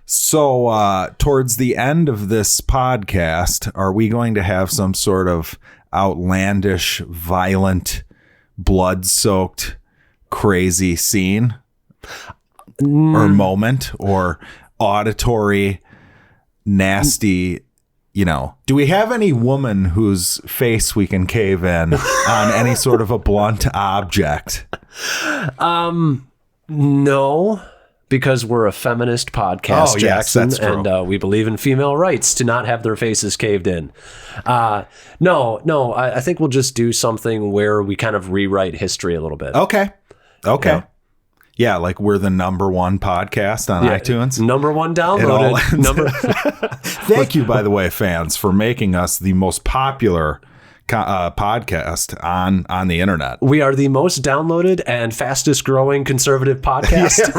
So towards the end of this podcast, are we going to have some sort of outlandish, violent, blood-soaked, crazy scene or moment or auditory, nasty, do we have any woman whose face we can cave in on any sort of a blunt object? No, because we're a feminist podcast, Jackson, yes, that's true. and we believe in female rights to not have their faces caved in. No, I think we'll just do something where we kind of rewrite history a little bit. Okay. Yeah, like we're the number one podcast on iTunes. Number one downloaded. Thank you, by the way, fans, for making us the most popular podcast on the internet. We are the most downloaded and fastest growing conservative podcast.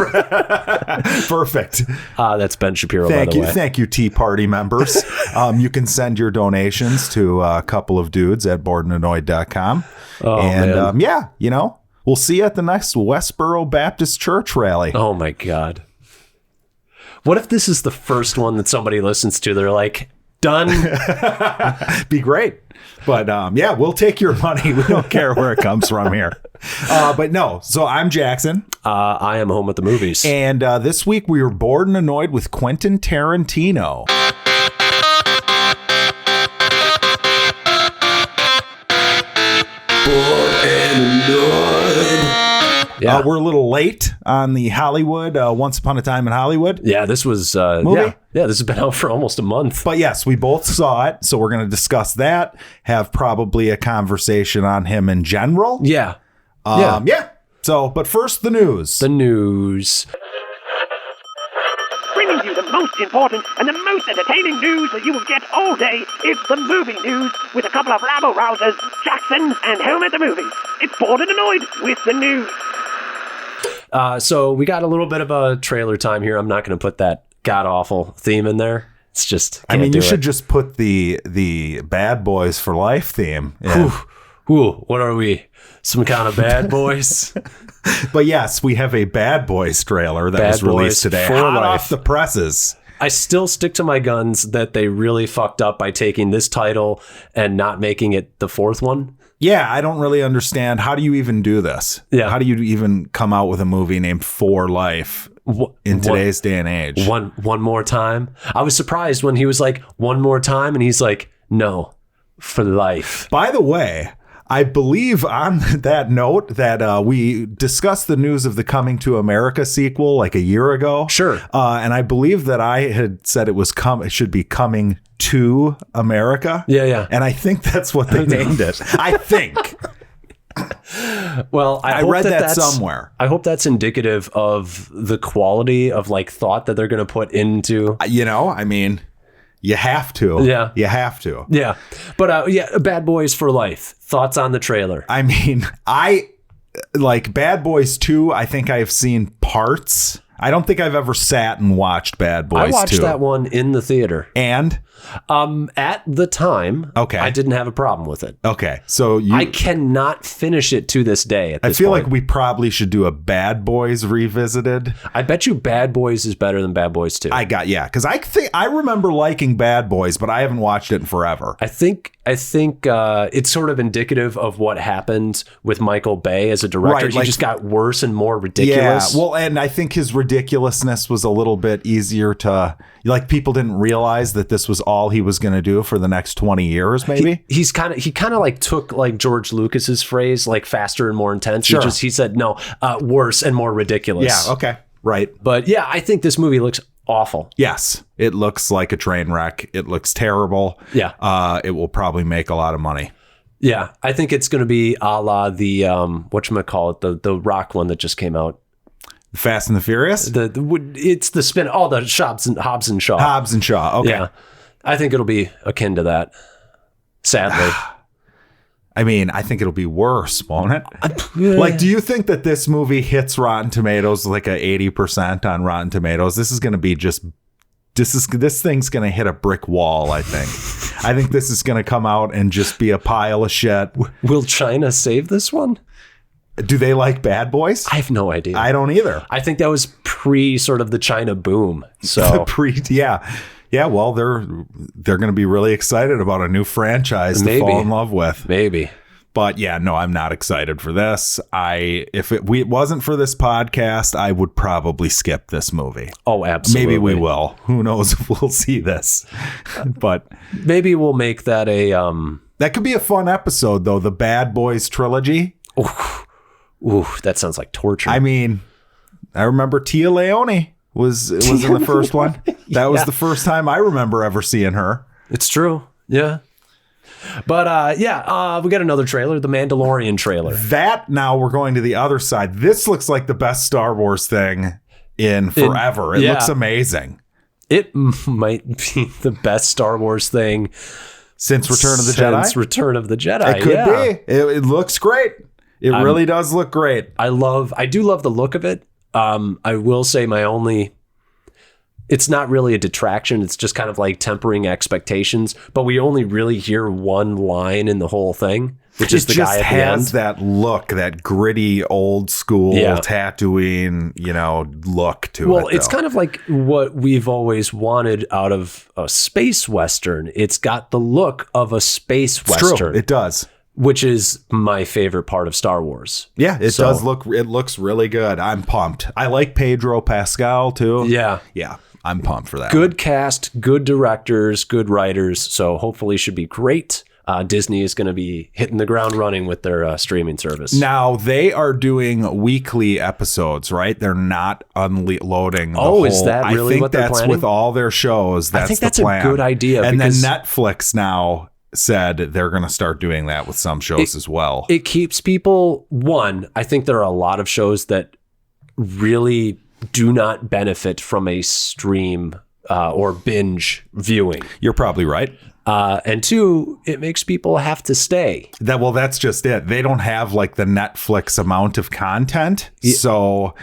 Perfect. That's Ben Shapiro, by the way. Thank you, Tea Party members. You can send your donations to a couple of dudes at boredandanoid.com. Oh, man. We'll see you at the next Westboro Baptist Church rally. Oh, my God. What if this is the first one that somebody listens to? They're like, done. Be great. But we'll take your money. We don't care where it comes from here. But no, so I'm Jackson. I am home at the movies. And this week we were bored and annoyed with Quentin Tarantino. Yeah. We're a little late on the Hollywood, Once Upon a Time in Hollywood. Yeah, this was movie. Yeah, this has been out for almost a month. But yes, we both saw it, so we're going to discuss that. Have probably a conversation on him in general. Yeah. So, but first, the news. Bringing you the most important and the most entertaining news that you will get all day. It's the movie news with a couple of rabble-rousers, Jackson and Home at the Movies. It's Bored and Annoyed with the news. So we got a little bit of a trailer time here. I'm not going to put that god-awful theme in there. It's just, you should just put the Bad Boys for Life theme in. What are we? Some kind of bad boys? But yes, we have a Bad Boys trailer that was released today. Hot off the presses. I still stick to my guns that they really fucked up by taking this title and not making it the fourth one. Yeah, I don't really understand. How do you even do this? Yeah. How do you even come out with a movie named For Life in today's day and age? One more time. I was surprised when he was like, one more time. And he's like, no, for life. By the way, I believe on that note that we discussed the news of the Coming to America sequel like a year ago. Sure. And I believe that I had said it should be Coming to America. Yeah. And I think that's what they named it. I think. Well, I read that somewhere. I hope that's indicative of the quality of like thought that they're going to put into. You have to. Yeah. You have to. Yeah. But Bad Boys for Life. Thoughts on the trailer? I like Bad Boys 2. I think I've seen parts. I don't think I've ever sat and watched Bad Boys 2. I watched that one in the theater. And? At the time, okay, I didn't have a problem with it. Okay. So I cannot finish it to this day. I feel like we probably should do a Bad Boys Revisited. I bet you Bad Boys is better than Bad Boys 2. Because I remember liking Bad Boys, but I haven't watched it in forever. I think it's sort of indicative of what happened with Michael Bay as a director. Right, he just got worse and more ridiculous. Yeah, well, and I think his ridiculousness was a little bit easier to, like, people didn't realize that this was all he was going to do for the next 20 years, maybe. He kind of like took like George Lucas's phrase, like faster and more intense. Sure. He said, no, worse and more ridiculous. Yeah, okay, right. But yeah, I think this movie looks awful. Yes, it looks like a train wreck. It looks terrible. Yeah. It will probably make a lot of money. Yeah, I think it's going to be a la the whatchamacallit, the rock one that just came out. Fast and the Furious? It's the spin. Oh, the Hobbs and Shaw. Hobbs and Shaw. Okay. Yeah, I think it'll be akin to that. Sadly. I think it'll be worse, won't it? Like, do you think that this movie hits Rotten Tomatoes like a 80% on Rotten Tomatoes? This is going to be this thing's going to hit a brick wall, I think. I think this is going to come out and just be a pile of shit. Will China save this one? Do they like Bad Boys? I have no idea. I don't either. I think that was pre sort of the China boom. So yeah. Well, they're going to be really excited about a new franchise to fall in love with. Maybe. But yeah, no, I'm not excited for this. If it wasn't for this podcast, I would probably skip this movie. Oh, absolutely. Maybe we will. Who knows if we'll see this? But maybe we'll make that a that could be a fun episode, though. The Bad Boys trilogy. Ooh, that sounds like torture. I mean, I remember Tia Leone was in the first one. That was the first time I remember ever seeing her. It's true. Yeah. But we got another trailer, the Mandalorian trailer. That now we're going to the other side. This looks like the best Star Wars thing in forever. It looks amazing. It might be the best Star Wars thing since Return of the Jedi. Since Return of the Jedi. It could be. It looks great. It really does look great. I do love the look of it. I will say it's not really a detraction. It's just kind of like tempering expectations, but we only really hear one line in the whole thing, which is the guy at the end. It just has that look, that gritty old school Tatooine, look to it. Well, it's kind of like what we've always wanted out of a space Western. It's got the look of a space Western. True. It does. Which is my favorite part of Star Wars. Yeah, it does look. It looks really good. I'm pumped. I like Pedro Pascal too. Yeah. I'm pumped for that. Good cast, good directors, good writers. So hopefully should be great. Disney is going to be hitting the ground running with their streaming service. Now they are doing weekly episodes, right? They're not unloading. Is that really what they're planning? I think that's with all their shows. I think that's the plan. A good idea. And then Netflix now said they're going to start doing that with some shows as well. It keeps people, I think there are a lot of shows that really do not benefit from a stream or binge viewing. You're probably right. And two, it makes people have to stay. That's just it. They don't have like the Netflix amount of content. So,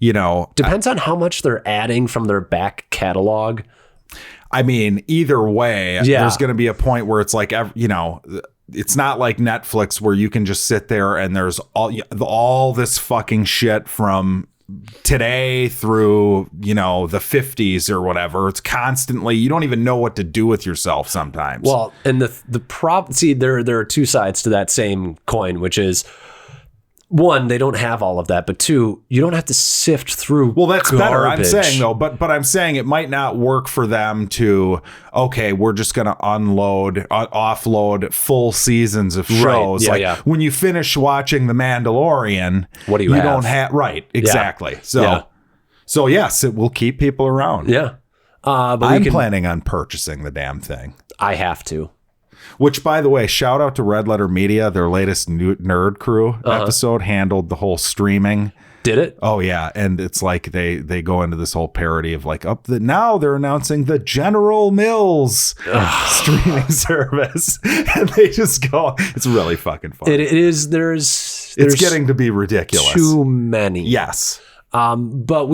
depends on how much they're adding from their back catalog. I mean, either way, there's going to be a point where it's like, it's not like Netflix where you can just sit there and there's all this fucking shit from today through, the 50s or whatever. It's constantly, you don't even know what to do with yourself sometimes. Well, and there are two sides to that same coin, which is, one, they don't have all of that, but two, you don't have to sift through. Well, that's garbage. Better. I'm saying though, but I'm saying it might not work for them to, we're just going to offload full seasons of shows. Right. Yeah, when you finish watching The Mandalorian, what do you have? Don't have, right. Exactly. Yeah. So yes, it will keep people around. Yeah. But I'm planning on purchasing the damn thing. I have to. Which, by the way, shout out to Red Letter Media. Their latest Nerd Crew episode handled the whole streaming. Did it? Oh, yeah. And it's like they go into this whole parody of like, now they're announcing the General Mills streaming service. And they just go, it's really fucking fun. It is. It's getting to be ridiculous. Too many. Yes. But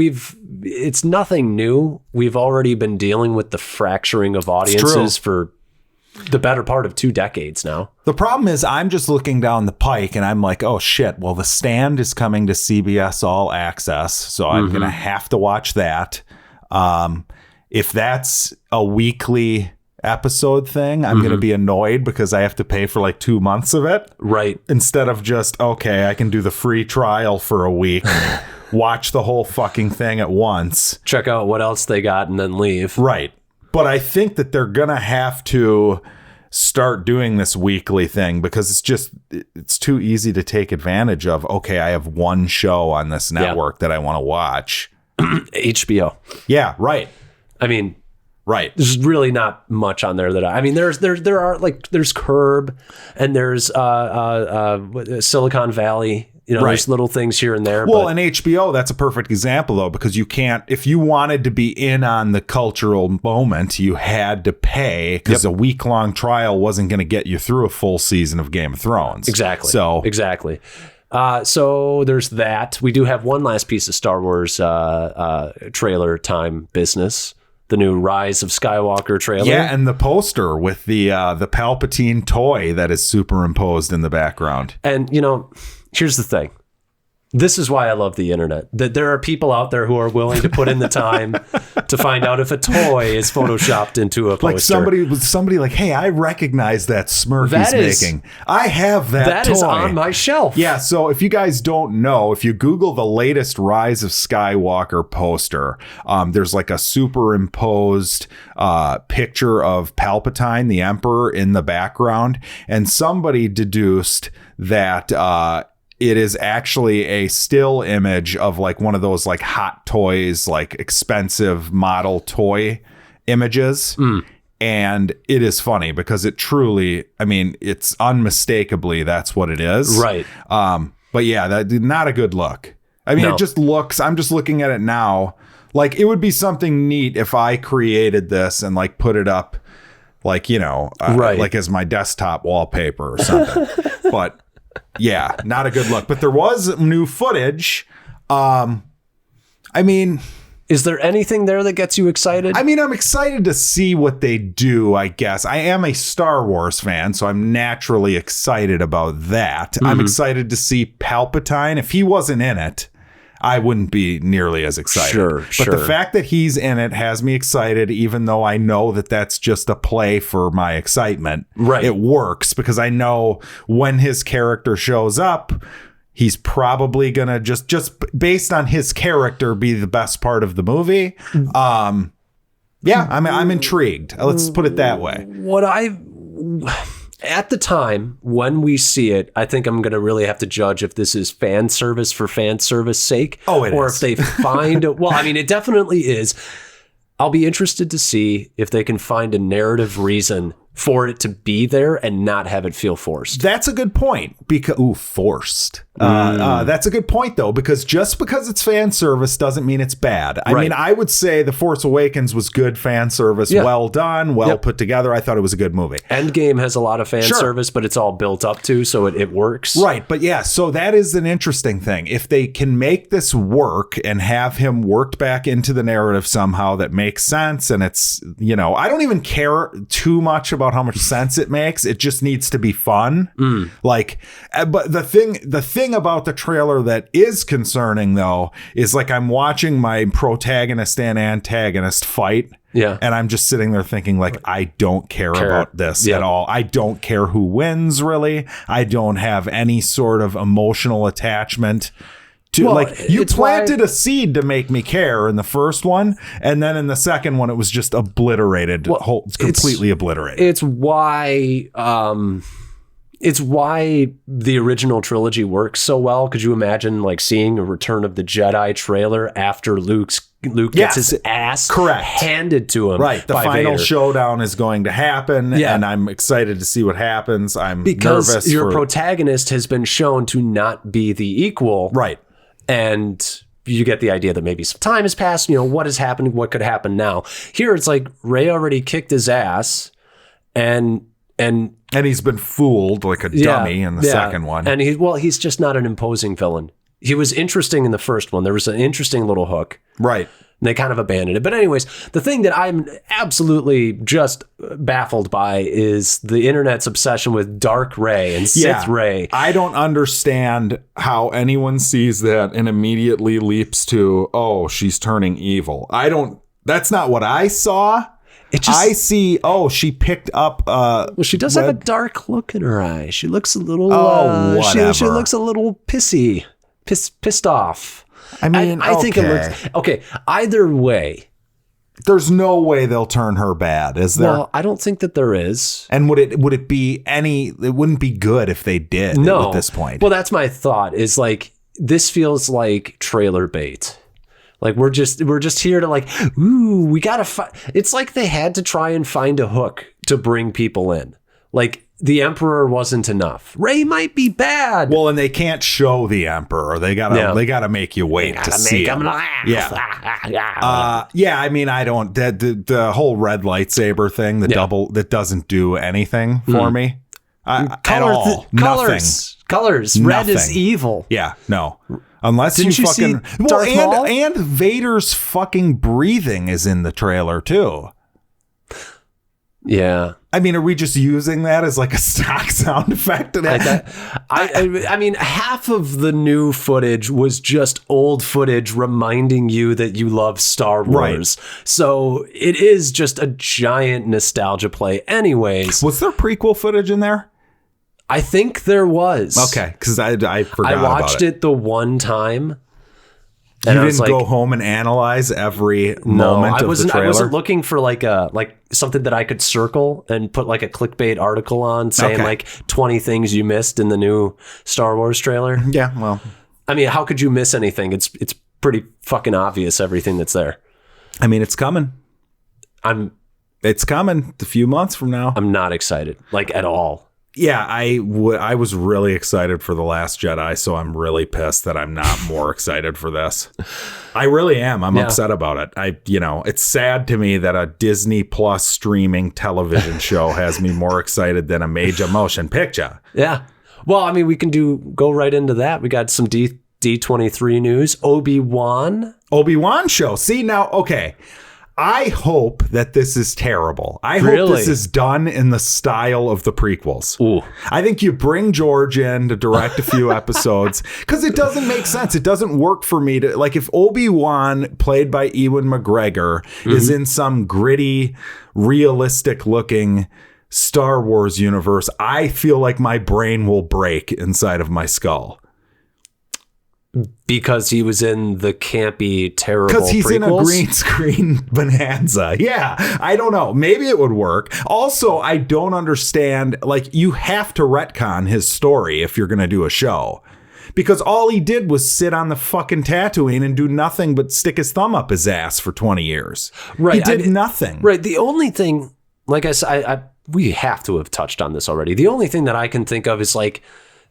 it's nothing new. We've already been dealing with the fracturing of audiences for the better part of 2 decades now. The problem is I'm just looking down the pike and I'm like, oh shit, well, The Stand is coming to CBS All Access, so I'm going to have to watch that. If that's a weekly episode thing, I'm going to be annoyed because I have to pay for like 2 months of it. Right. Instead of just, I can do the free trial for a week, watch the whole fucking thing at once. Check out what else they got and then leave. Right. But I think that they're going to have to start doing this weekly thing because it's too easy to take advantage of. I have one show on this network that I want to watch. HBO. Yeah, right. I mean, right. There's really not much on there there's Curb and there's Silicon Valley. There's little things here and there. Well, and HBO, that's a perfect example, though, because you can't, if you wanted to be in on the cultural moment, you had to pay because a week-long trial wasn't going to get you through a full season of Game of Thrones. Exactly. Exactly. So there's that. We do have one last piece of Star Wars trailer time business. The new Rise of Skywalker trailer. Yeah, and the poster with the Palpatine toy that is superimposed in the background. And, here's the thing. This is why I love the internet. That there are people out there who are willing to put in the time to find out if a toy is photoshopped into a poster. Like somebody like, hey, I recognize that Smurf he's making. I have that toy. That is on my shelf. Yeah, so if you guys don't know, if you Google the latest Rise of Skywalker poster, there's like a superimposed picture of Palpatine, the Emperor, in the background, and somebody deduced that it is actually a still image of like one of those like Hot Toys, like expensive model toy images. And it is funny because it truly, I mean, it's unmistakably that's what it is. Right. But yeah, that not a good look. I mean, It just looks, I'm just looking at it now. Like it would be something neat if I created this and like put it up like, like as my desktop wallpaper or something. But yeah, not a good look. But there was new footage. I mean, is there anything there that gets you excited? I mean, I'm excited to see what they do, I guess. I am a Star Wars fan, so I'm naturally excited about that. I'm excited to see Palpatine. If he wasn't in it, I wouldn't be nearly as excited. But the fact that he's in it has me excited, even though I know that that's just a play for my excitement. Right. It works because I know when his character shows up, he's probably going to just based on his character be the best part of the movie. Yeah, I'm intrigued. Let's put it that way. At the time when we see it, I think I'm going to really have to judge if this is fan service for fan service sake. Oh, it or is. If they find well, I mean, it definitely is. I'll be interested to see if they can find a narrative reason for it to be there and not have it feel forced. That's a good point. Forced. That's a good point, though, because just because it's fan service doesn't mean it's bad. I mean, I would say The Force Awakens was good fan service, well done, put together. I thought it was a good movie. Endgame has a lot of fan service, but it's all built up to, so it works. Right. But yeah, so that is an interesting thing. If they can make this work and have him worked back into the narrative somehow that makes sense, and it's, I don't even care too much about how much sense it makes. It just needs to be fun. But the thing about the trailer that is concerning, though, is like I'm watching my protagonist and antagonist fight. Yeah. And I'm just sitting there thinking, like, I don't care about this at all. I don't care who wins, really. I don't have any sort of emotional attachment to you planted a seed to make me care in the first one, and then in the second one it was just obliterated, completely obliterated. It's why the original trilogy works so well. Could you imagine like seeing a Return of the Jedi trailer after Luke gets his ass handed to him? Right. The final showdown is going to happen, and I'm excited to see what happens. Because nervous your protagonist has been shown to not be the equal. Right. And you get the idea that maybe some time has passed. What is happening? What could happen now? Here, it's like Rey already kicked his ass, and he's been fooled like a dummy in the second one. And he's just not an imposing villain. He was interesting in the first one. There was an interesting little hook. Right. And they kind of abandoned it. But anyways, the thing that I'm absolutely just baffled by is the internet's obsession with Dark Rey and Sith Rey. I don't understand how anyone sees that and immediately leaps to, oh, she's turning evil. That's not what I saw. I see, she picked up... she does have a dark look in her eye. She looks a little... whatever. She looks a little pissed off. I mean, I think it looks... Okay, either way... There's no way they'll turn her bad, is there? Well, I don't think that there is. And would it be it wouldn't be good if they did at this point. Well, that's my thought, is like, this feels like trailer bait. Like we're just here to like, ooh, we gotta it's like they had to try and find a hook to bring people in. Like the Emperor wasn't enough. Rey might be bad. Well, and they can't show the Emperor. They gotta make you wait to see him. I mean, I don't the whole red lightsaber thing, double that doesn't do anything for me. At all. Colors. Red is evil. Yeah, no. Unless Didn't you fucking see Darth Maul? and Vader's fucking breathing is in the trailer too. Yeah. I mean, are we just using that as like a stock sound effect? I mean, half of the new footage was just old footage reminding you that you love Star Wars. Right. So it is just a giant nostalgia play anyways. Was there prequel footage in there? I think there was. Okay, because I forgot I watched about it the one time. And you didn't go home and analyze every moment of the trailer? I wasn't looking for like something that I could circle and put like a clickbait article on saying like 20 things you missed in the new Star Wars trailer. Yeah, well. I mean, how could you miss anything? It's pretty fucking obvious, everything that's there. I mean, it's coming. It's coming a few months from now. I'm not excited, like at all. Yeah, I was really excited for The Last Jedi, so I'm really pissed that I'm not more excited for this. I really am. I'm upset about it. It's sad to me that a Disney Plus streaming television show has me more excited than a major motion picture. Yeah. Well, I mean, we can go right into that. We got some D23 news. Obi-Wan show. See, now, okay. I hope that this is terrible. I hope this is done in the style of the prequels. Ooh. I think you bring George in to direct a few episodes because it doesn't make sense. It doesn't work for me to, like, if Obi-Wan, played by Ewan McGregor, is in some gritty, realistic looking Star Wars universe, I feel like my brain will break inside of my skull. Because he was in the campy, terrible because he's prequels? in a green screen bonanza. Yeah, I don't know. Maybe it would work. Also, I don't understand. Like, you have to retcon his story if you're going to do a show. Because all he did was sit on the fucking Tatooine and do nothing but stick his thumb up his ass for 20 years. Right. He did nothing. Right. The only thing, like I said, we have to have touched on this already. The only thing that I can think of is like,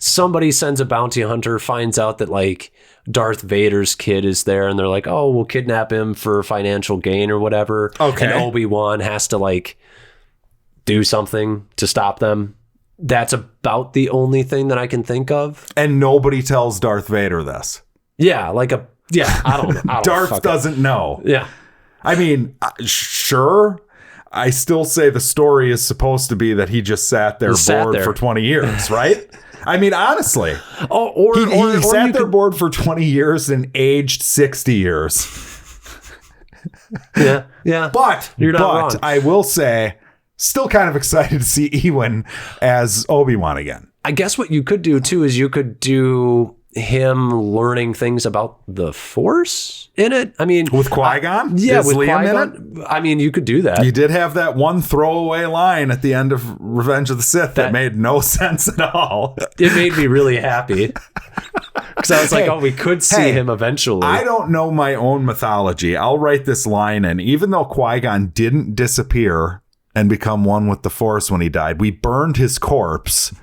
somebody sends a bounty hunter, finds out that like Darth Vader's kid is there, and they're like, oh, we'll kidnap him for financial gain or whatever. Okay. And Obi-Wan has to like do something to stop them. That's about the only thing that I can think of. And nobody tells Darth Vader this. Yeah, I don't know. Darth doesn't know. Yeah. I mean, sure. I still say the story is supposed to be that he just sat there bored for 20 years, right? I mean, honestly. Oh, he sat there bored for 20 years and aged 60 years. Yeah. But you're not wrong. I will say, still kind of excited to see Ewan as Obi-Wan again. I guess what you could do too is you could do him learning things about the Force in it. I mean, with Qui-Gon? Yeah, with Qui-Gon. I mean, you could do that. You did have that one throwaway line at the end of Revenge of the Sith that made no sense at all. It made me really happy. Because I was like, we could see him eventually. I don't know my own mythology. I'll write this line in. Even though Qui-Gon didn't disappear and become one with the Force when he died, we burned his corpse,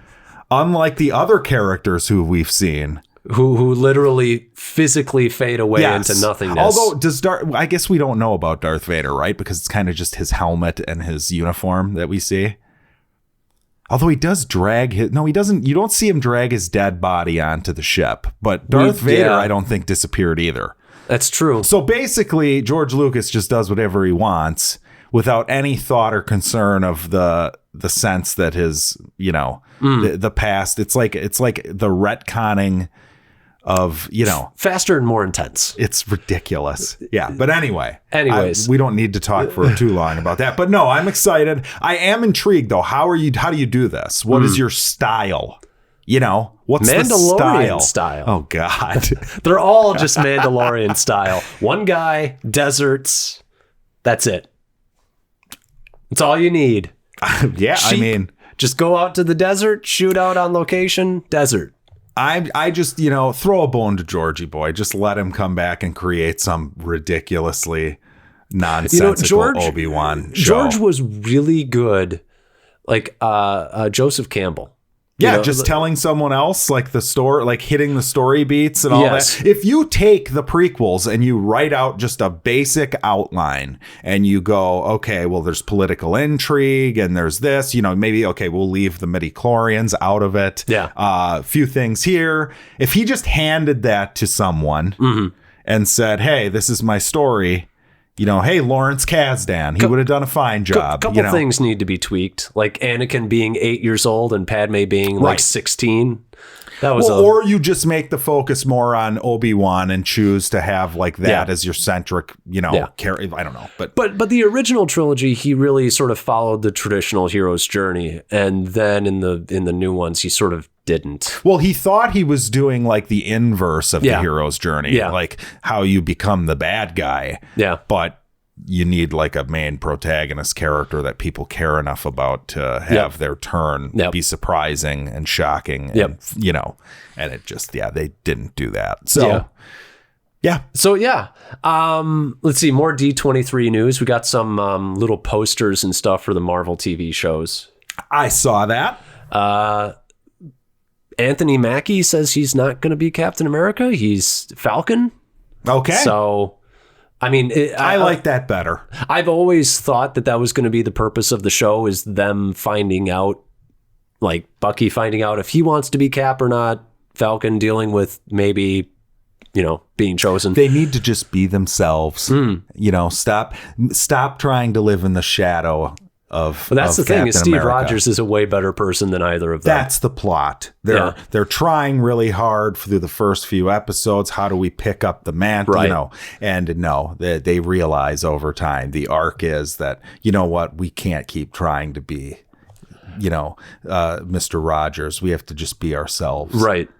unlike the other characters who we've seen. Who literally physically fade away into nothingness. Although, I guess we don't know about Darth Vader, right? Because it's kind of just his helmet and his uniform that we see. Although he does drag he doesn't. You don't see him drag his dead body onto the ship. But Darth Vader, I don't think, disappeared either. That's true. So basically, George Lucas just does whatever he wants without any thought or concern of the sense that his, the past. It's like the retconning of, faster and more intense. It's ridiculous. Yeah. But anyways, we don't need to talk for too long about that. But no, I'm excited. I am intrigued though. How do you do this? What is your style? What's Mandalorian the style? Oh God. They're all just Mandalorian style. One guy, deserts. That's it. It's all you need. Yeah. Sheep. I mean, just go out to the desert, shoot out on location, desert. I just, throw a bone to Georgie boy. Just let him come back and create some ridiculously nonsensical Obi-Wan show. George was really good, like Joseph Campbell. Yeah, just telling someone else, like the story, like hitting the story beats and all that. If you take the prequels and you write out just a basic outline and you go, okay, well, there's political intrigue and there's this, maybe, okay, we'll leave the midichlorians out of it. Yeah. A few things here. If he just handed that to someone and said, hey, this is my story, hey, Lawrence Kasdan, he would have done a fine job. Couple things need to be tweaked, like Anakin being 8 years old and Padme being like 16. That was or you just make the focus more on Obi-Wan and choose to have like that as your centric, I don't know. But the original trilogy, he really sort of followed the traditional hero's journey. And then in the new ones, he sort of didn't. Well, he thought he was doing like the inverse of the hero's journey, like how you become the bad guy. Yeah. But you need like a main protagonist character that people care enough about to have their turn be surprising and shocking. And, and it just, they didn't do that. So, let's see, more D23 news. We got some little posters and stuff for the Marvel TV shows. I saw that. Anthony Mackie says he's not going to be Captain America. He's Falcon. Okay. So, I mean, I like that better. I've always thought that was going to be the purpose of the show, is them finding out, like Bucky finding out if he wants to be Cap or not, Falcon dealing with maybe, being chosen. They need to just be themselves. Stop trying to live in the shadow of. Well, that's the thing, is Steve America. Rogers is a way better person than either of them. That's the plot. They're trying really hard through the first few episodes. How do we pick up the mantle? Right. And no, they realize over time the arc is that, we can't keep trying to be, Mr. Rogers. We have to just be ourselves. Right.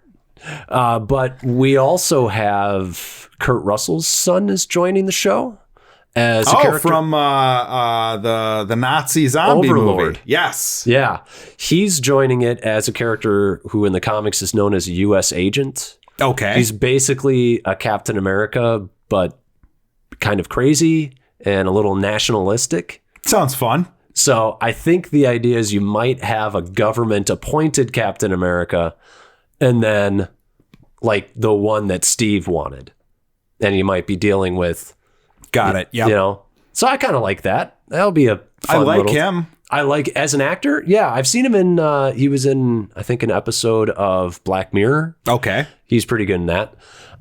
But we also have Kurt Russell's son is joining the show. As a character from the Nazi zombie Overlord. movie. Yes. Yeah. He's joining it as a character who in the comics is known as a U.S. agent. Okay. He's basically a Captain America, but kind of crazy and a little nationalistic. Sounds fun. So I think the idea is you might have a government-appointed Captain America and then like the one that Steve wanted. And you might be dealing with... Got it. Yeah. So I kind of like that. That'll be a fun I like him. I like as an actor. Yeah. I've seen him in, he was in, I think, an episode of Black Mirror. Okay. He's pretty good in that.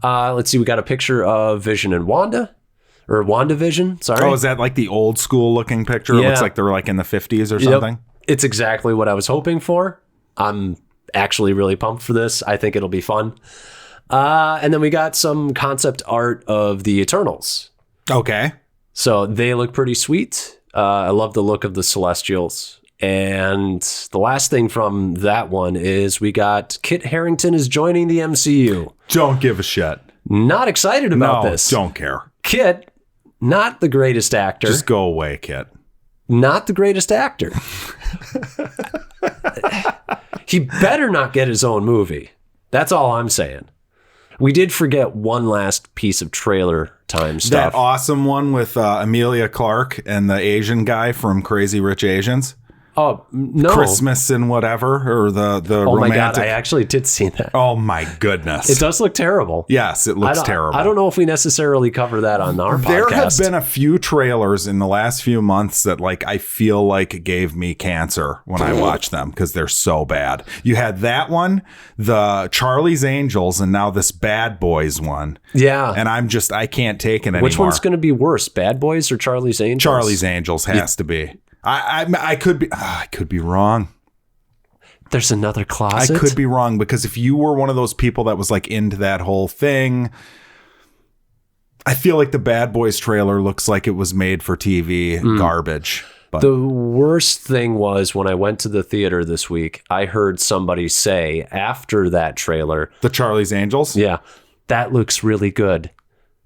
Let's see. We got a picture of Vision and WandaVision. Sorry. Oh, is that like the old school looking picture? It looks like they're like in the 50s or something. It's exactly what I was hoping for. I'm actually really pumped for this. I think it'll be fun. And then we got some concept art of the Eternals. Okay. So they look pretty sweet. I love the look of the Celestials. And the last thing from that one is we got Kit Harington is joining the MCU. Don't give a shit. Not excited about this. Don't care. Kit, not the greatest actor. Just go away, Kit. Not the greatest actor. He better not get his own movie. That's all I'm saying. We did forget one last piece of trailer time stuff. That awesome one with Emilia Clarke and the Asian guy from Crazy Rich Asians. Oh, no. Christmas and whatever, or the oh romantic. My God, I actually did see that. Oh my goodness. It does look terrible. Yes, it looks terrible. I don't know if we necessarily cover that on our podcast. There have been a few trailers in the last few months that I feel like gave me cancer when I watched them because they're so bad. You had that one, the Charlie's Angels, and now this Bad Boys one. Yeah. And I can't take it anymore. Which one's going to be worse, Bad Boys or Charlie's Angels? Charlie's Angels has to be. I could be wrong. There's another closet. I could be wrong because if you were one of those people that was into that whole thing, I feel like the Bad Boys trailer looks like it was made for TV garbage. But the worst thing was when I went to the theater this week, I heard somebody say after that trailer, the Charlie's Angels. Yeah, that looks really good.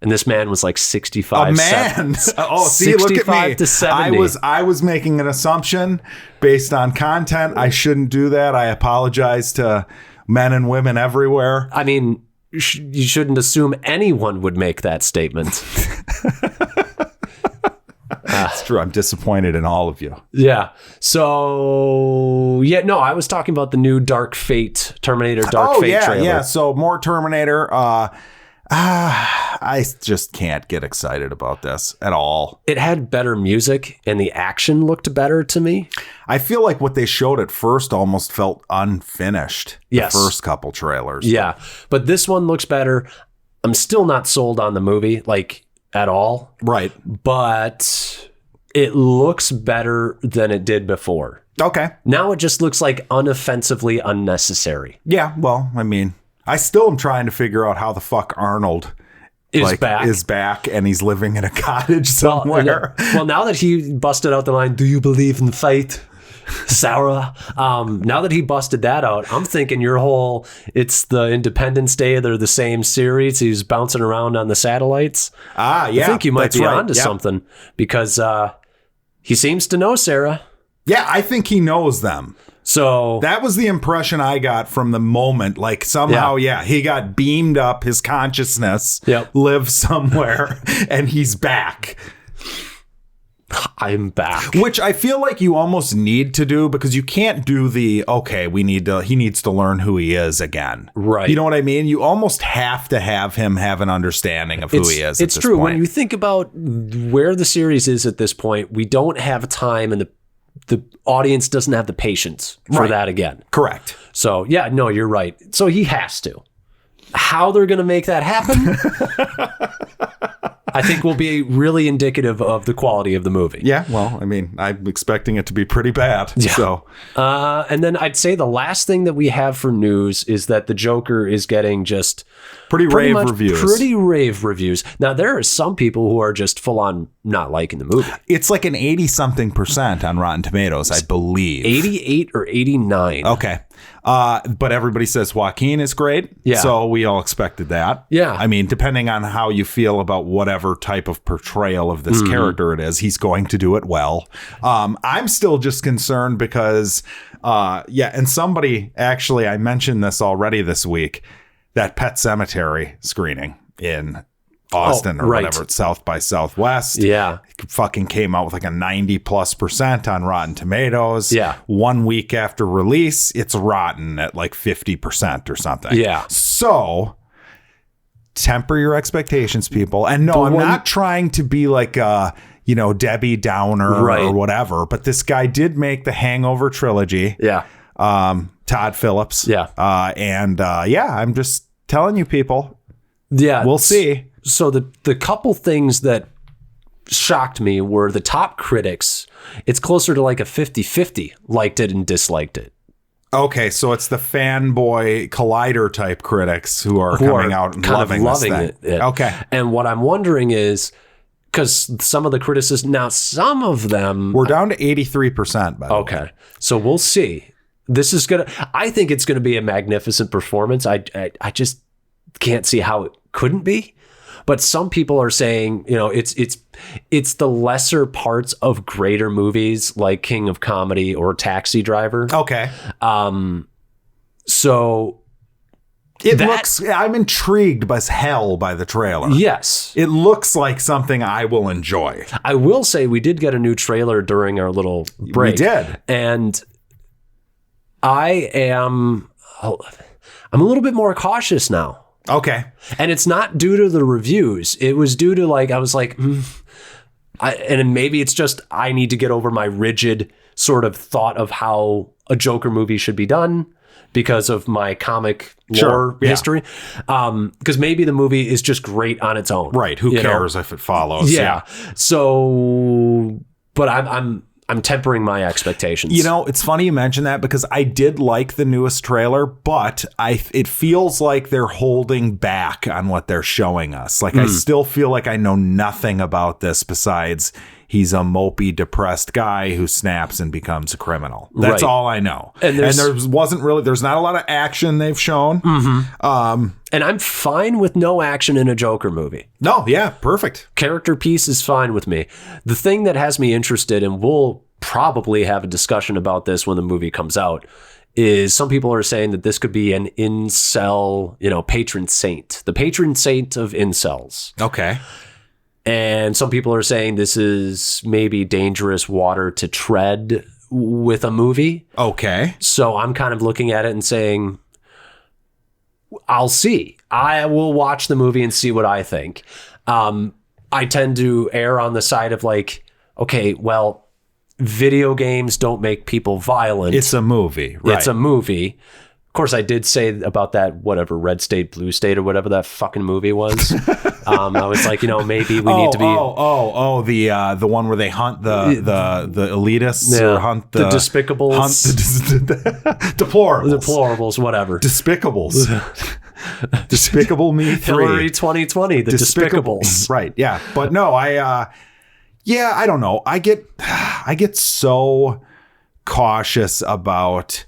And this man was like 65. A man. Oh, see, look at me. To 70. I was making an assumption based on content. I shouldn't do that. I apologize to men and women everywhere. I mean, you shouldn't assume anyone would make that statement. It's true. I'm disappointed in all of you. Yeah. So, I was talking about the new Dark Fate, Terminator Dark Fate trailer. Yeah. So more Terminator. I just can't get excited about this at all. It had better music and the action looked better to me. I feel like what they showed at first almost felt unfinished. Yes. The first couple trailers. Yeah. But this one looks better. I'm still not sold on the movie. at all. Right. But it looks better than it did before. Okay. Now it just looks like unoffensively unnecessary. Yeah, well, I mean, I still am trying to figure out how the fuck Arnold is back and he's living in a cottage somewhere. Well, now that he busted out the line, "Do you believe in fate, Sarah?" Now that he busted that out, I'm thinking your whole, it's the Independence Day, they're the same series, he's bouncing around on the satellites. Yeah. I think you might be onto something, because he seems to know Sarah. Yeah, I think he knows them. So that was the impression I got from the moment. Like somehow, he got beamed up, his consciousness lives somewhere, and he's back. I'm back. Which I feel like you almost need to do, because you can't do he needs to learn who he is again. Right. You know what I mean? You almost have to have him have an understanding of who he is. It's true. When you think about where the series is at this point, we don't have time, and the audience doesn't have the patience for that again. Correct. So, no, you're right. So he has to. How they're going to make that happen, I think will be really indicative of the quality of the movie. Yeah, well, I mean, I'm expecting it to be pretty bad. Yeah. So, and then I'd say the last thing that we have for news is that the Joker is getting just pretty rave reviews. Now, there are some people who are just full on not liking the movie. It's like an 80-something% on Rotten Tomatoes, I believe. 88 or 89. Okay. But everybody says Joaquin is great. Yeah. So we all expected that. Yeah. I mean, depending on how you feel about whatever type of portrayal of this character it is, he's going to do it well. I'm still just concerned because, and somebody, actually, I mentioned this already this week, that Pet Sematary screening in Austin whatever, it's South by Southwest. Yeah. Fucking came out with like a 90+% on Rotten Tomatoes. Yeah. 1 week after release, it's rotten at like 50% or something. Yeah. So temper your expectations, people. And no, I'm not trying to be like Debbie Downer or whatever, but this guy did make the Hangover trilogy. Yeah. Todd Phillips. Yeah. I'm just telling you, people. Yeah. We'll see. So the couple things that shocked me were the top critics. It's closer to like a 50-50 liked it and disliked it. Okay, so it's the fanboy collider type critics who are coming out and loving it. Okay. And what I'm wondering is, because some of the criticism, now some of them... We're down to 83%, by the way. Okay, so we'll see. I think it's going to be a magnificent performance. I just can't see how it couldn't be. But some people are saying, it's the lesser parts of greater movies like King of Comedy or Taxi Driver. Okay. So I'm intrigued as hell by the trailer. Yes. It looks like something I will enjoy. I will say we did get a new trailer during our little break. We did. And I'm a little bit more cautious now. Okay. And it's not due to the reviews. It was due to I was like, and maybe it's just I need to get over my rigid sort of thought of how a Joker movie should be done because of my comic lore history. Because maybe the movie is just great on its own. Right. Who cares if it follows? Yeah. So, but I'm tempering my expectations. It's funny you mention that because I did like the newest trailer, but it feels like they're holding back on what they're showing us. Like I still feel like I know nothing about this besides he's a mopey, depressed guy who snaps and becomes a criminal. That's all I know. And there's not a lot of action they've shown. Mm-hmm. And I'm fine with no action in a Joker movie. No, yeah, perfect. Character piece is fine with me. The thing that has me interested, and we'll probably have a discussion about this when the movie comes out, is some people are saying that this could be an incel, patron saint. The patron saint of incels. Okay. And some people are saying this is maybe dangerous water to tread with a movie. Okay. So I'm kind of looking at it and saying, I'll see. I will watch the movie and see what I think. I tend to err on the side of okay, well, video games don't make people violent. It's a movie. Right. It's a movie. Of course, I did say about that, whatever, Red State, Blue State, or whatever that fucking movie was. I was like, maybe we need to be... the one where they hunt the elitists or hunt the despicables. Deplorables. Deplorables, whatever. Despicables. Despicable Me 3. Hillary 2020, the Despicables. Right, yeah. But no, I don't know. I get so cautious about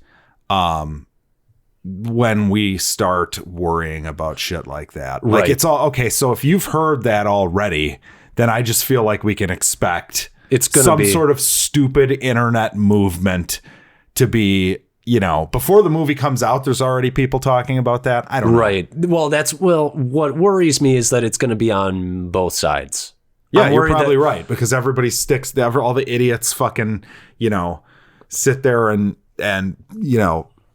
when we start worrying about shit like that. Like, it's all okay. So if you've heard that already, then I just feel like we can expect it's gonna be sort of stupid internet movement to be, before the movie comes out, there's already people talking about that. I don't know. Right. Well, what worries me is that it's going to be on both sides. Yeah, you're probably right, because everybody sticks, all the idiots fucking, sit there and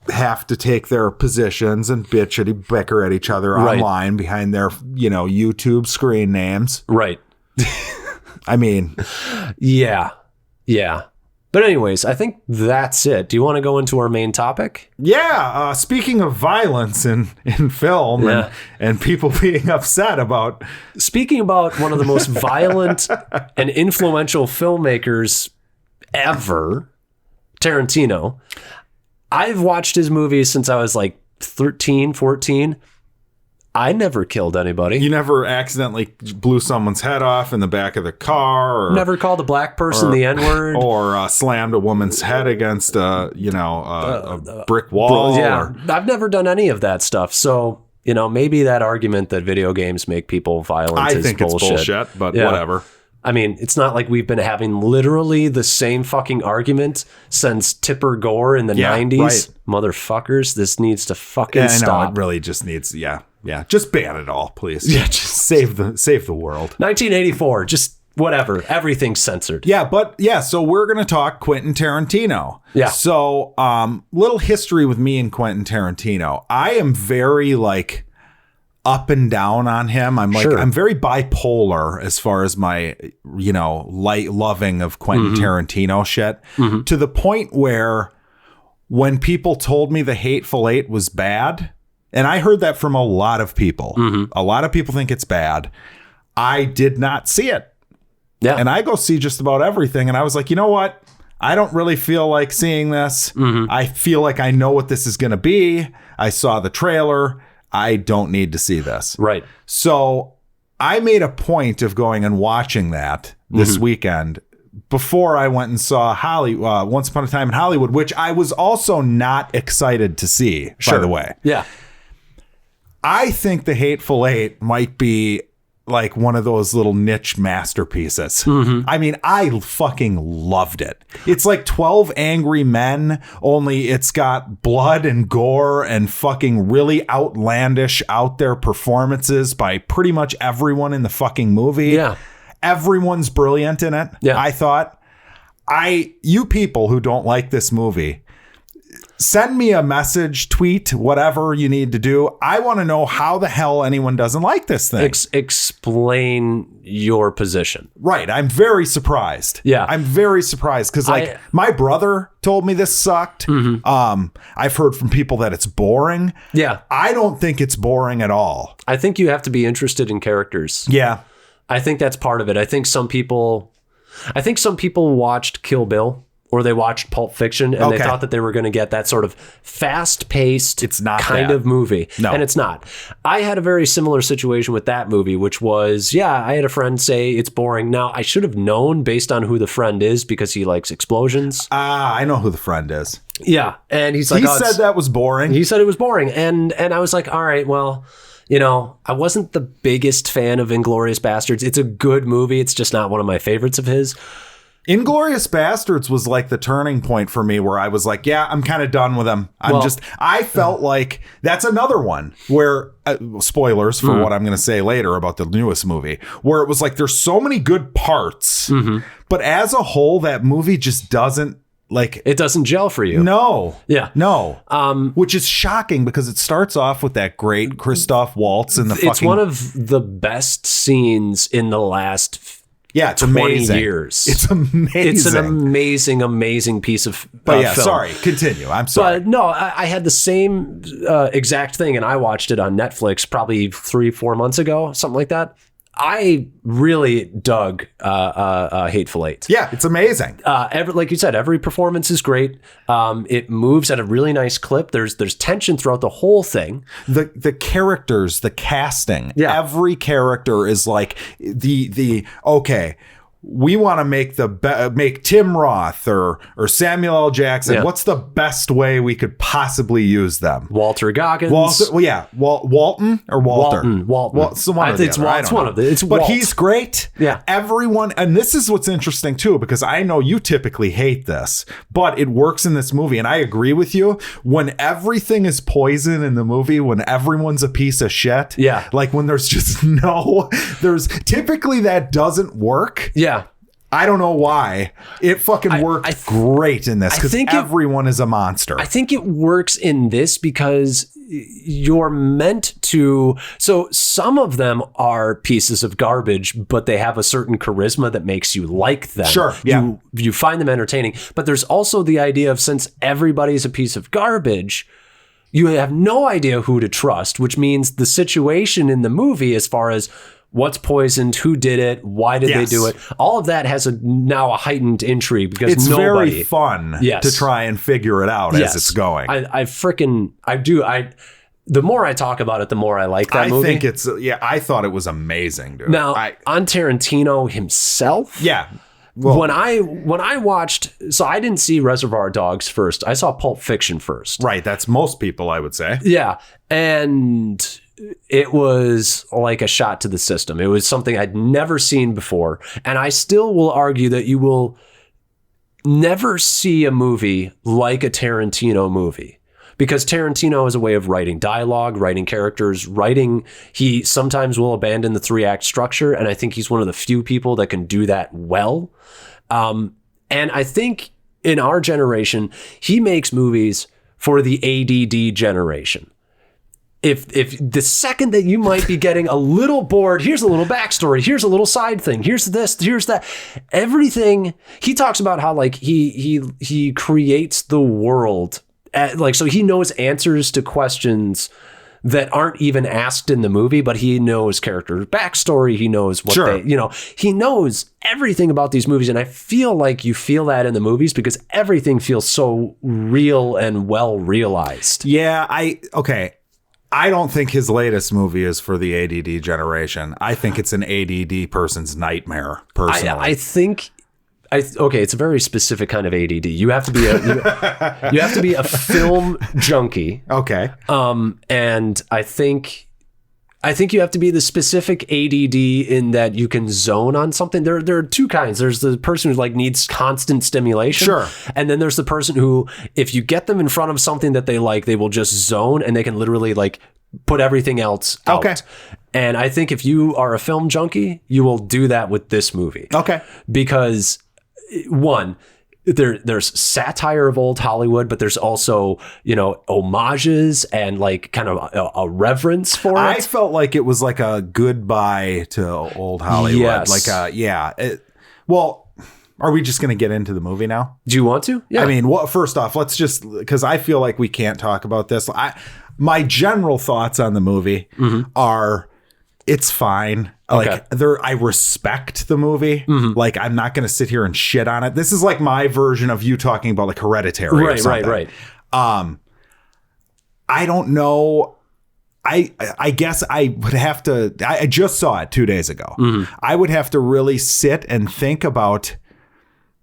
have to take their positions and bicker at each other online behind their, YouTube screen names. Right. I mean. Yeah. But anyways, I think that's it. Do you want to go into our main topic? Yeah. Speaking of violence in film and people being upset about. Speaking about one of the most violent and influential filmmakers ever, Tarantino. I've watched his movies since I was like 13, 14. I never killed anybody. You never accidentally blew someone's head off in the back of the car, or never called a black person the N-word, or slammed a woman's head against a brick wall. I've never done any of that stuff. So maybe that argument that video games make people violent is bullshit. It's bullshit, but whatever. I mean, it's not like we've been having literally the same fucking argument since Tipper Gore in the 90s. Right. Motherfuckers, this needs to fucking stop. It really just needs, yeah. Just ban it all, please. Yeah, just save the world. 1984, just whatever. Everything's censored. Yeah, so we're going to talk Quentin Tarantino. Yeah. So, little history with me and Quentin Tarantino. I am very, up and down on him. I'm I'm very bipolar as far as my, light loving of Quentin Tarantino shit, to the point where when people told me The Hateful Eight was bad, and I heard that from a lot of people, a lot of people think it's bad. I did not see it. Yeah. And I go see just about everything. And I was like, you know what? I don't really feel like seeing this. I feel like I know what this is going to be. I saw the trailer. I don't need to see this. Right. So I made a point of going and watching that this weekend before I went and saw Once Upon a Time in Hollywood, which I was also not excited to see, by the way. Yeah. I think The Hateful Eight might be like one of those little niche masterpieces. I mean, I fucking loved it. It's like 12 Angry Men, only it's got blood and gore and fucking really outlandish, out there performances by pretty much everyone in the fucking movie. Yeah. Everyone's brilliant in it. Yeah. I thought, you people who don't like this movie, send me a message, tweet, whatever you need to do. I want to know how the hell anyone doesn't like this thing. Explain your position. Right. I'm very surprised. Yeah. I'm very surprised because my brother told me this sucked. I've heard from people that it's boring. Yeah. I don't think it's boring at all. I think you have to be interested in characters. Yeah. I think that's part of it. I think some people watched Kill Bill. Or they watched Pulp Fiction and they thought that they were going to get that sort of fast-paced of movie. No. And it's not. I had a very similar situation with that movie, which was, I had a friend say it's boring. Now, I should have known based on who the friend is because he likes explosions. I know who the friend is. Yeah. And he's like, he said that was boring. He said it was boring. And I was like, all right, well, I wasn't the biggest fan of Inglourious Bastards. It's a good movie. It's just not one of my favorites of his. Inglourious Bastards was like the turning point for me where I was like, I'm kind of done with them. I felt like that's another one where, spoilers for what I'm going to say later about the newest movie, where it was like, there's so many good parts, but as a whole, that movie just doesn't it doesn't gel for you. No. Yeah. No. Which is shocking because it starts off with that great Christoph Waltz in the It's one of the best scenes in the last Yeah, it's 20 amazing. years. It's amazing. It's an amazing piece of But film. sorry, continue. I'm sorry. But no, I had the same exact thing, and I watched it on Netflix probably 3-4 months ago, something like that. I really dug Hateful Eight. Yeah, it's amazing. Like you said, every performance is great. It moves at a really nice clip. There's tension throughout the whole thing. The characters, the casting, Yeah. every character is like the okay. We want to make Tim Roth or Samuel L. Jackson. Yeah. What's the best way we could possibly use them? Walter Goggins. Walton or Walter. Walton. It's one of the other. It's one of the. It's But Walt. he's great. Yeah. Everyone, and this is what's interesting too, because I know you typically hate this, but it works in this movie, and I agree with you. When everything is poison in the movie, when everyone's a piece of shit, Yeah. like when there's just there's typically that doesn't work. Yeah. I don't know why. It fucking worked great in this because everyone is a monster. I think it works in this because you're meant to. So some of them are pieces of garbage, but they have a certain charisma that makes you like them. Sure. Yeah. You find them entertaining. But there's also the idea of, since everybody's a piece of garbage, you have no idea who to trust, which means the situation in the movie, as far as what's poisoned, who did it, why did they do it, all of that has now a heightened intrigue because it's nobody. very fun to try and figure it out as it's going. The more I talk about it, the more I like that movie. I think I thought it was amazing, dude. Now, on Tarantino himself. Yeah. Well, when I watched, so I didn't see Reservoir Dogs first. I saw Pulp Fiction first. Right. That's most people, I would say. Yeah. And it was like a shot to the system. It was something I'd never seen before. And I still will argue that you will never see a movie like a Tarantino movie. Because Tarantino has a way of writing dialogue, writing characters, he sometimes will abandon the 3-act structure. And I think he's one of the few people that can do that well. And I think in our generation, he makes movies for the ADD generation. If the second that you might be getting a little bored, here's a little backstory, here's a little side thing, here's this, here's that, everything. He talks about how like he creates the world. So he knows answers to questions that aren't even asked in the movie, but he knows characters' backstory. He knows what he knows everything about these movies. And I feel like you feel that in the movies because everything feels so real and well realized. Yeah. I don't think his latest movie is for the ADD generation. I think it's an ADD person's nightmare, personally. I think it's a very specific kind of ADD. You have to be you have to be a film junkie. Okay. And I think you have to be the specific ADD in that you can zone on something. There are two kinds. There's the person who like needs constant stimulation. Sure. And then there's the person who, if you get them in front of something that they like, they will just zone and they can literally like put everything else out. Okay. And I think if you are a film junkie, you will do that with this movie. Okay. Because one, there's satire of old Hollywood, but there's also, homages and like kind of a reverence for it. I felt like it was like a goodbye to old Hollywood. Yes. Well, are we just going to get into the movie now? Do you want to? Yeah. I mean, first off, let's just, because I feel like we can't talk about this. My general thoughts on the movie are, it's fine. Okay. Like I respect the movie. Like I'm not going to sit here and shit on it. This is like my version of you talking about like Hereditary. Right. I don't know. I guess I would have to. I just saw it 2 days ago. I would have to really sit and think about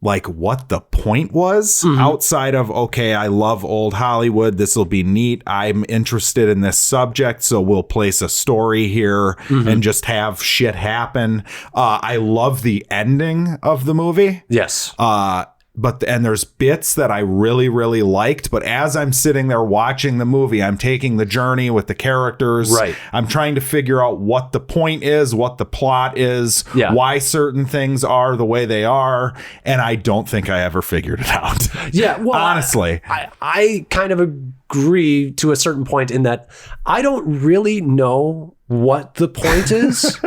like what the point was outside of, okay, I love old Hollywood. This will be neat. I'm interested in this subject. So we'll place a story here and just have shit happen. I love the ending of the movie. Yes. And there's bits that I really, really liked. But as I'm sitting there watching the movie, I'm taking the journey with the characters. Right. I'm trying to figure out what the point is, what the plot is, why certain things are the way they are. And I don't think I ever figured it out. Yeah. Well, honestly, I kind of agree to a certain point in that I don't really know what the point is.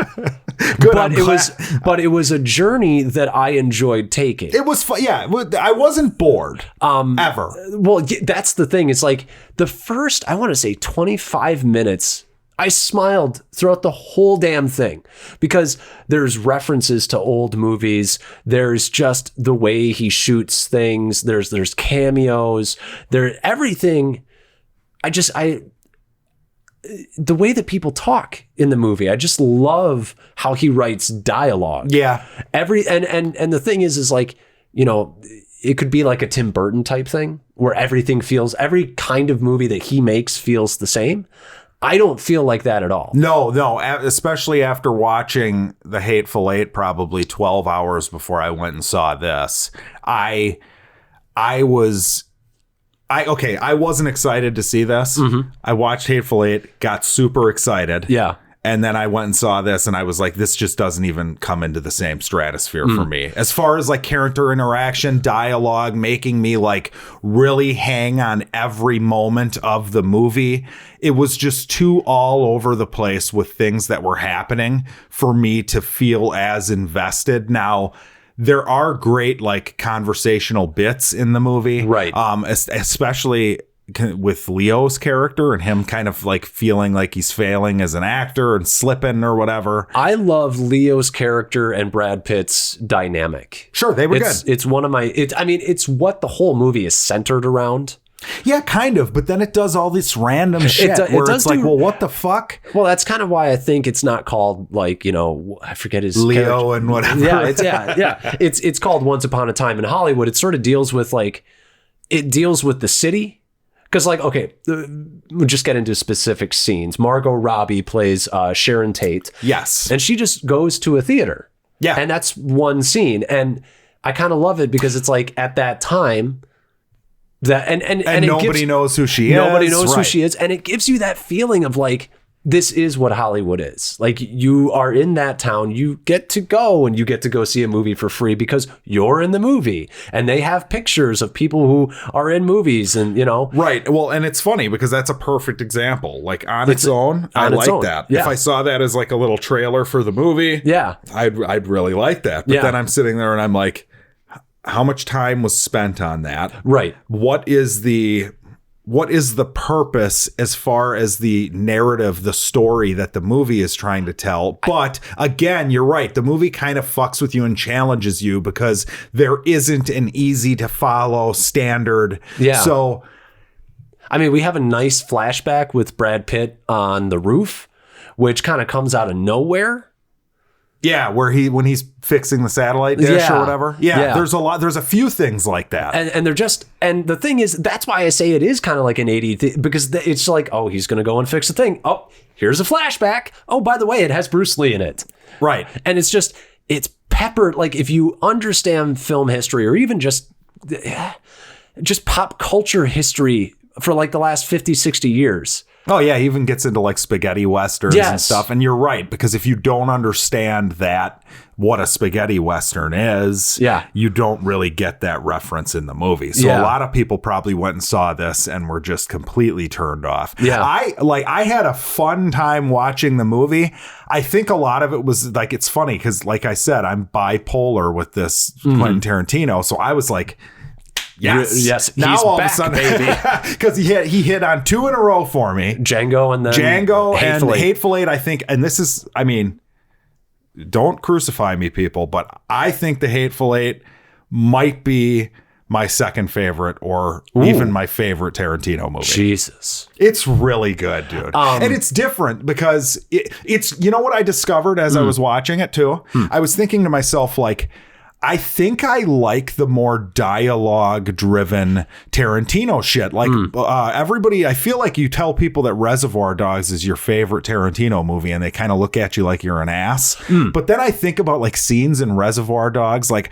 Good, but it was a journey that I enjoyed taking. It was fun. Yeah, I wasn't bored ever. Well, that's the thing. It's like the first, I want to say 25 minutes, I smiled throughout the whole damn thing because there's references to old movies. There's just the way he shoots things. There's cameos. Everything. The way that people talk in the movie, I just love how he writes dialogue. Yeah. And the thing is like, it could be like a Tim Burton type thing where every kind of movie that he makes feels the same. I don't feel like that at all. No, especially after watching The Hateful Eight probably 12 hours before I went and saw this. I wasn't excited to see this. Mm-hmm. I watched Hateful Eight, got super excited. Yeah. And then I went and saw this and I was like, this just doesn't even come into the same stratosphere for me. As far as like character interaction, dialogue, making me like really hang on every moment of the movie. It was just too all over the place with things that were happening for me to feel as invested. Now, there are great like conversational bits in the movie. Right. Especially with Leo's character and him kind of like feeling like he's failing as an actor and slipping or whatever. I love Leo's character and Brad Pitt's dynamic. Sure, they were good. It's one of my, it's what the whole movie is centered around. Yeah, kind of. But then it does all this random shit where it's like, well, what the fuck? Well, that's kind of why I think it's not called like, I forget his Leo character. And whatever. Yeah, it's called Once Upon a Time in Hollywood. It sort of deals with the city. Because like, okay, we'll just get into specific scenes. Margot Robbie plays Sharon Tate. Yes. And she just goes to a theater. Yeah. And that's one scene. And I kind of love it because it's like at that time that and nobody knows who she is. Nobody knows who she is. And it gives you that feeling of like, this is what Hollywood is. Like you are in that town, you get to go and you get to go see a movie for free because you're in the movie and they have pictures of people who are in movies and, Right. Well, and it's funny because that's a perfect example. Like on its own, I like that. Yeah. If I saw that as like a little trailer for the movie, yeah, I'd really like that. But then I'm sitting there and I'm like, how much time was spent on that? Right. What is the purpose as far as the narrative, the story that the movie is trying to tell? But again, you're right. The movie kind of fucks with you and challenges you because there isn't an easy to follow standard. Yeah. So, I mean, we have a nice flashback with Brad Pitt on the roof, which kind of comes out of nowhere. Yeah, when he's fixing the satellite dish or whatever. Yeah, there's a few things like that. And the thing is, that's why I say it is kind of like an 80s because it's like, oh, he's going to go and fix the thing. Oh, here's a flashback. Oh, by the way, it has Bruce Lee in it. Right. And it's peppered. Like if you understand film history or even just pop culture history for like the last 50, 60 years. Oh, yeah. He even gets into like spaghetti westerns and stuff. And you're right, because if you don't understand what a spaghetti western is, you don't really get that reference in the movie. So a lot of people probably went and saw this and were just completely turned off. Yeah. I had a fun time watching the movie. I think a lot of it was like, it's funny because like I said, I'm bipolar with this Quentin Tarantino. So I was like, Yes. Now he's all back, of a sudden, baby. Because he hit on two in a row for me. Django and Hateful Eight. I think, and this is, I mean, don't crucify me, people, but I think the Hateful Eight might be my second favorite or even my favorite Tarantino movie. Jesus. It's really good, dude. And it's different because it's, you know what I discovered as I was watching it too? I was thinking to myself, like, I think I like the more dialogue-driven Tarantino shit. Like everybody, I feel like you tell people that Reservoir Dogs is your favorite Tarantino movie, and they kind of look at you like you're an ass. But then I think about like scenes in Reservoir Dogs. Like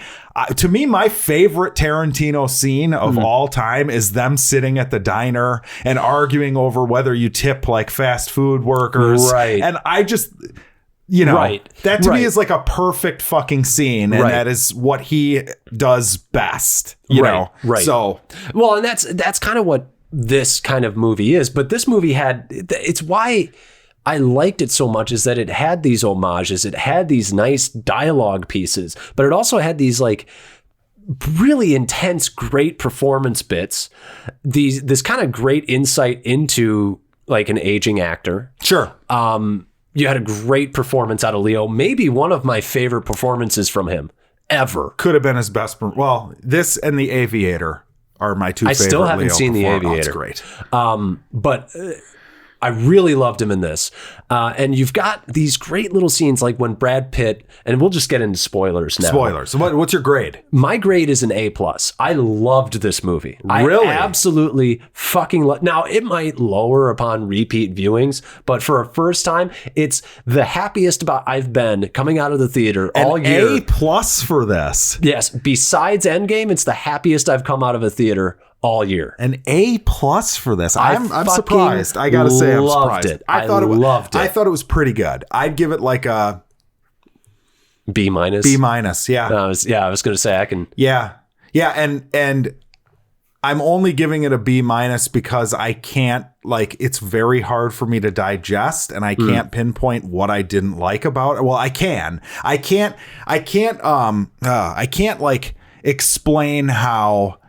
to me, my favorite Tarantino scene of all time is them sitting at the diner and arguing over whether you tip like fast food workers. Right. And I just... that to me is like a perfect fucking scene, and that is what he does best. You know, So, well, and that's kind of what this kind of movie is. But this movie it's why I liked it so much is that it had these homages, it had these nice dialogue pieces, but it also had these like really intense, great performance bits. This kind of great insight into like an aging actor. Sure. You had a great performance out of Leo. Maybe one of my favorite performances from him ever. Could have been his best. Well, this and The Aviator are my two favorite. I still haven't Leo seen The Aviator. It's great. But I really loved him in this. And you've got these great little scenes like when Brad Pitt, and we'll just get into spoilers now. Spoilers. So what's your grade? My grade is an A+. I loved this movie. Really? I absolutely fucking now, it might lower upon repeat viewings, but for a first time, it's the happiest I've been coming out of the theater all year. A+ for this. Yes. Besides Endgame, it's the happiest I've come out of a theater all year. An A+ for this. I'm surprised. I gotta say, I'm surprised. I loved it. I thought it was pretty good. I'd give it like a B-. B-. Yeah. I was gonna say I can. Yeah. And I'm only giving it a B- because I can't, like, it's very hard for me to digest, and I can't pinpoint what I didn't like about it. Well, I can't like explain how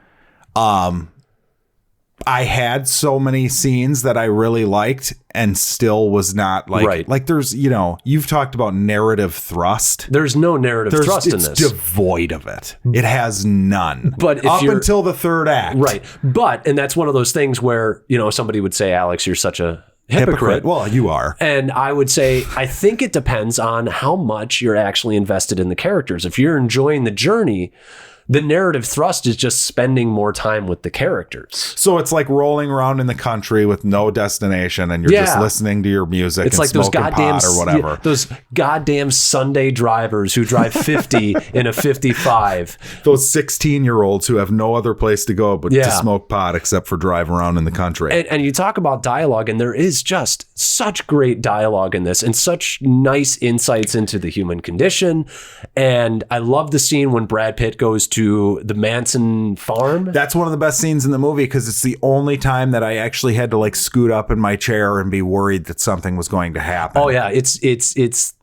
I had so many scenes that I really liked and still was not like, right. Like there's, you've talked about narrative thrust. There's no narrative thrust in this. It's devoid of it. It has none. But if up until the third act. Right. And that's one of those things where, somebody would say, Alex, you're such a hypocrite. Well, you are. And I would say, I think it depends on how much you're actually invested in the characters. If you're enjoying the journey, the narrative thrust is just spending more time with the characters. So it's like rolling around in the country with no destination, and you're just listening to your music. It's and like those goddamn pot or whatever. Those goddamn Sunday drivers who drive 50 in a 55. Those 16-year-olds who have no other place to go but to smoke pot except for drive around in the country. And you talk about dialogue, and there is just such great dialogue in this, and such nice insights into the human condition. And I love the scene when Brad Pitt goes to the Manson farm. That's one of the best scenes in the movie because it's the only time that I actually had to like scoot up in my chair and be worried that something was going to happen. Oh yeah, it's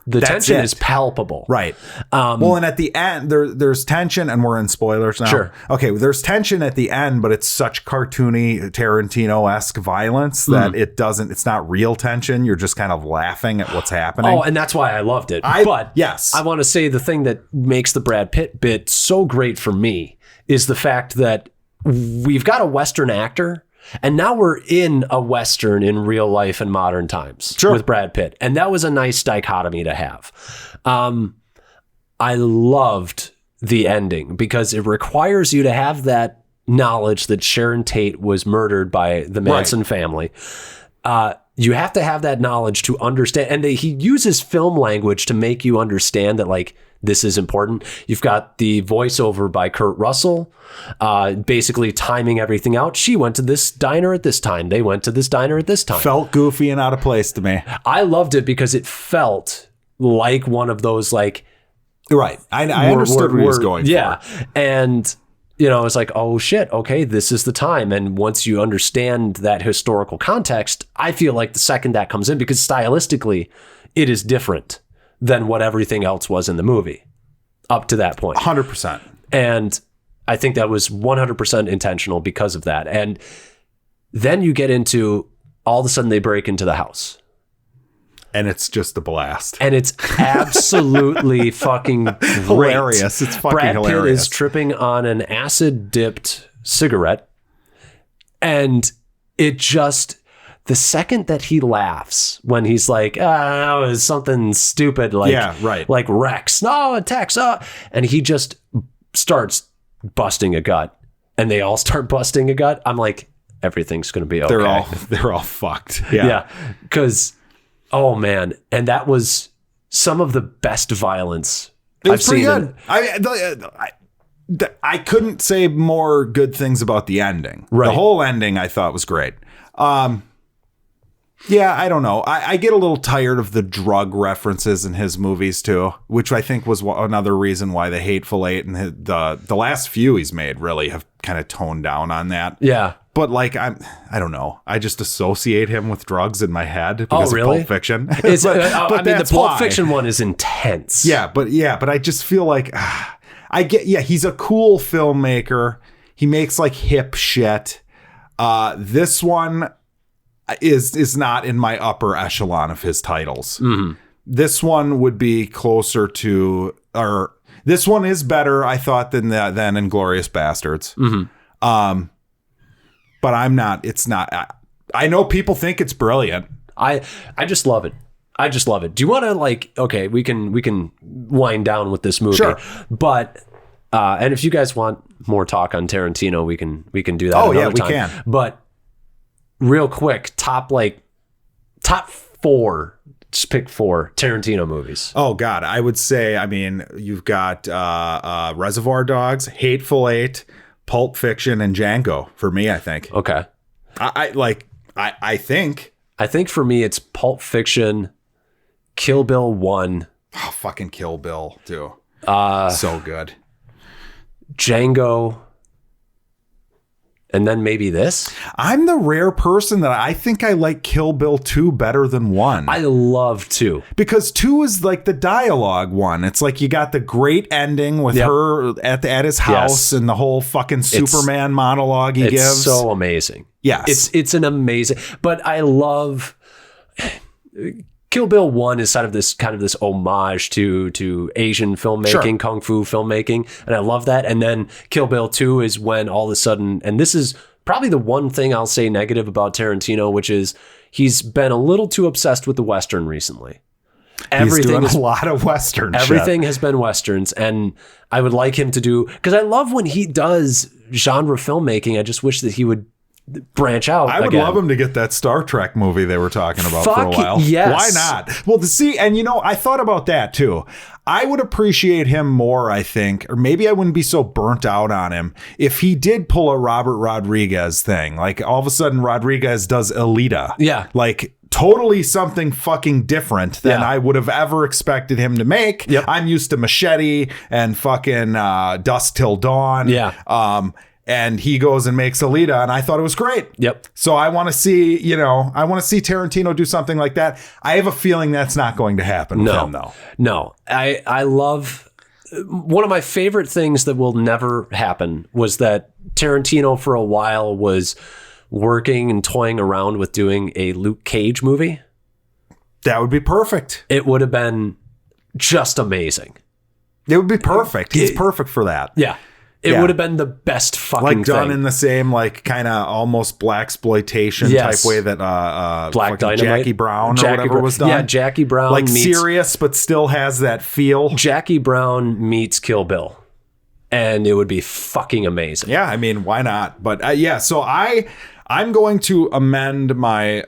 the tension is palpable. Right. Well, and at the end there's tension, and we're in spoilers now. Sure. Okay, there's tension at the end, but it's such cartoony Tarantino-esque violence that it's not real tension. You're just kind of laughing at what's happening. Oh, and that's why I loved it. But yes, I want to say the thing that makes the Brad Pitt bit so great for me is the fact that we've got a Western actor, and now we're in a Western in real life in modern times with Brad Pitt. And that was a nice dichotomy to have. I loved the ending because it requires you to have that knowledge that Sharon Tate was murdered by the Manson family. You have to have that knowledge to understand. And he uses film language to make you understand that, like, this is important. You've got the voiceover by Kurt Russell, basically timing everything out. She went to this diner at this time. They went to this diner at this time. Felt goofy and out of place to me. I loved it because it felt like one of those, like... Right. I understood what he was going for. Yeah. And... it's like, oh shit, okay, this is the time. And once you understand that historical context, I feel like the second that comes in, because stylistically, it is different than what everything else was in the movie up to that point. 100%. And I think that was 100% intentional because of that. And then you get into, all of a sudden they break into the house. And it's just a blast. And it's absolutely fucking great. Hilarious. It's fucking hilarious. Brad Pitt is tripping on an acid-dipped cigarette. And it just... The second that he laughs when he's like, that was something stupid, like, like Rex, no, Tex, and he just starts busting a gut, and they all start busting a gut. I'm like, everything's going to be okay. They're all fucked. Yeah. Because, oh man. And that was some of the best violence I've seen. I couldn't say more good things about the ending. Right. The whole ending I thought was great. Yeah, I don't know. I get a little tired of the drug references in his movies too, which I think was another reason why the Hateful Eight and the last few he's made really have kind of toned down on that. Yeah. But like I don't know. I just associate him with drugs in my head because of Pulp Fiction. But the Pulp Fiction one is intense. Yeah, but I just feel like he's a cool filmmaker. He makes like hip shit. This one is not in my upper echelon of his titles. Mm-hmm. This one would be closer to, or this one is better, I thought, than Inglourious Bastards. Mm-hmm. But I'm not. It's not. I know people think it's brilliant. I just love it. I just love it. Do you want to okay, we can wind down with this movie. Sure. But and if you guys want more talk on Tarantino, we can do that. Oh yeah, we time. can. But real quick, top 4. Just pick 4 Tarantino movies. Oh God, I would say. I mean, you've got Reservoir Dogs, Hateful Eight, Pulp Fiction, and Django for me. I think. Okay. I think for me it's Pulp Fiction, Kill Bill 1. Oh, fucking Kill Bill too. So good. Django. And then maybe this. I'm the rare person that I think I like Kill Bill 2 better than 1. I love 2. Because 2 is like the dialogue one. It's like you got the great ending with her at his house and the whole fucking Superman monologue he gives. It's so amazing. Yes. It's an amazing. But I love Kill Bill 1 is kind of this homage to Asian filmmaking, kung fu filmmaking, and I love that. And then Kill Bill 2 is when all of a sudden, and this is probably the one thing I'll say negative about Tarantino, which is he's been a little too obsessed with the Western recently. He's doing a lot of Western shit. Everything has been Westerns, and I would like him to do, because I love when he does genre filmmaking. I just wish that he would branch out. I would love him to get that Star Trek movie they were talking about for a while. Yes. Why not? Well, and I thought about that too. I would appreciate him more, I think, or maybe I wouldn't be so burnt out on him if he did pull a Robert Rodriguez thing. Like all of a sudden Rodriguez does Alita. Yeah. Like totally something fucking different than I would have ever expected him to make. Yep. I'm used to Machete and fucking Dusk Till Dawn. Yeah. And he goes and makes Alita, and I thought it was great. Yep. So I want to see, Tarantino do something like that. I have a feeling that's not going to happen with him, though. No. I love, one of my favorite things that will never happen was that Tarantino for a while was working and toying around with doing a Luke Cage movie. That would be perfect. It would have been just amazing. It would be perfect. He's perfect for that. Yeah. It would have been the best fucking thing. Like done in the same, like, kind of almost blaxploitation type way that Black Dynamite, Jackie Brown or whatever was done. Yeah, Jackie Brown. Like serious, but still has that feel. Jackie Brown meets Kill Bill. And it would be fucking amazing. Yeah, I mean, why not? But so I'm going to amend my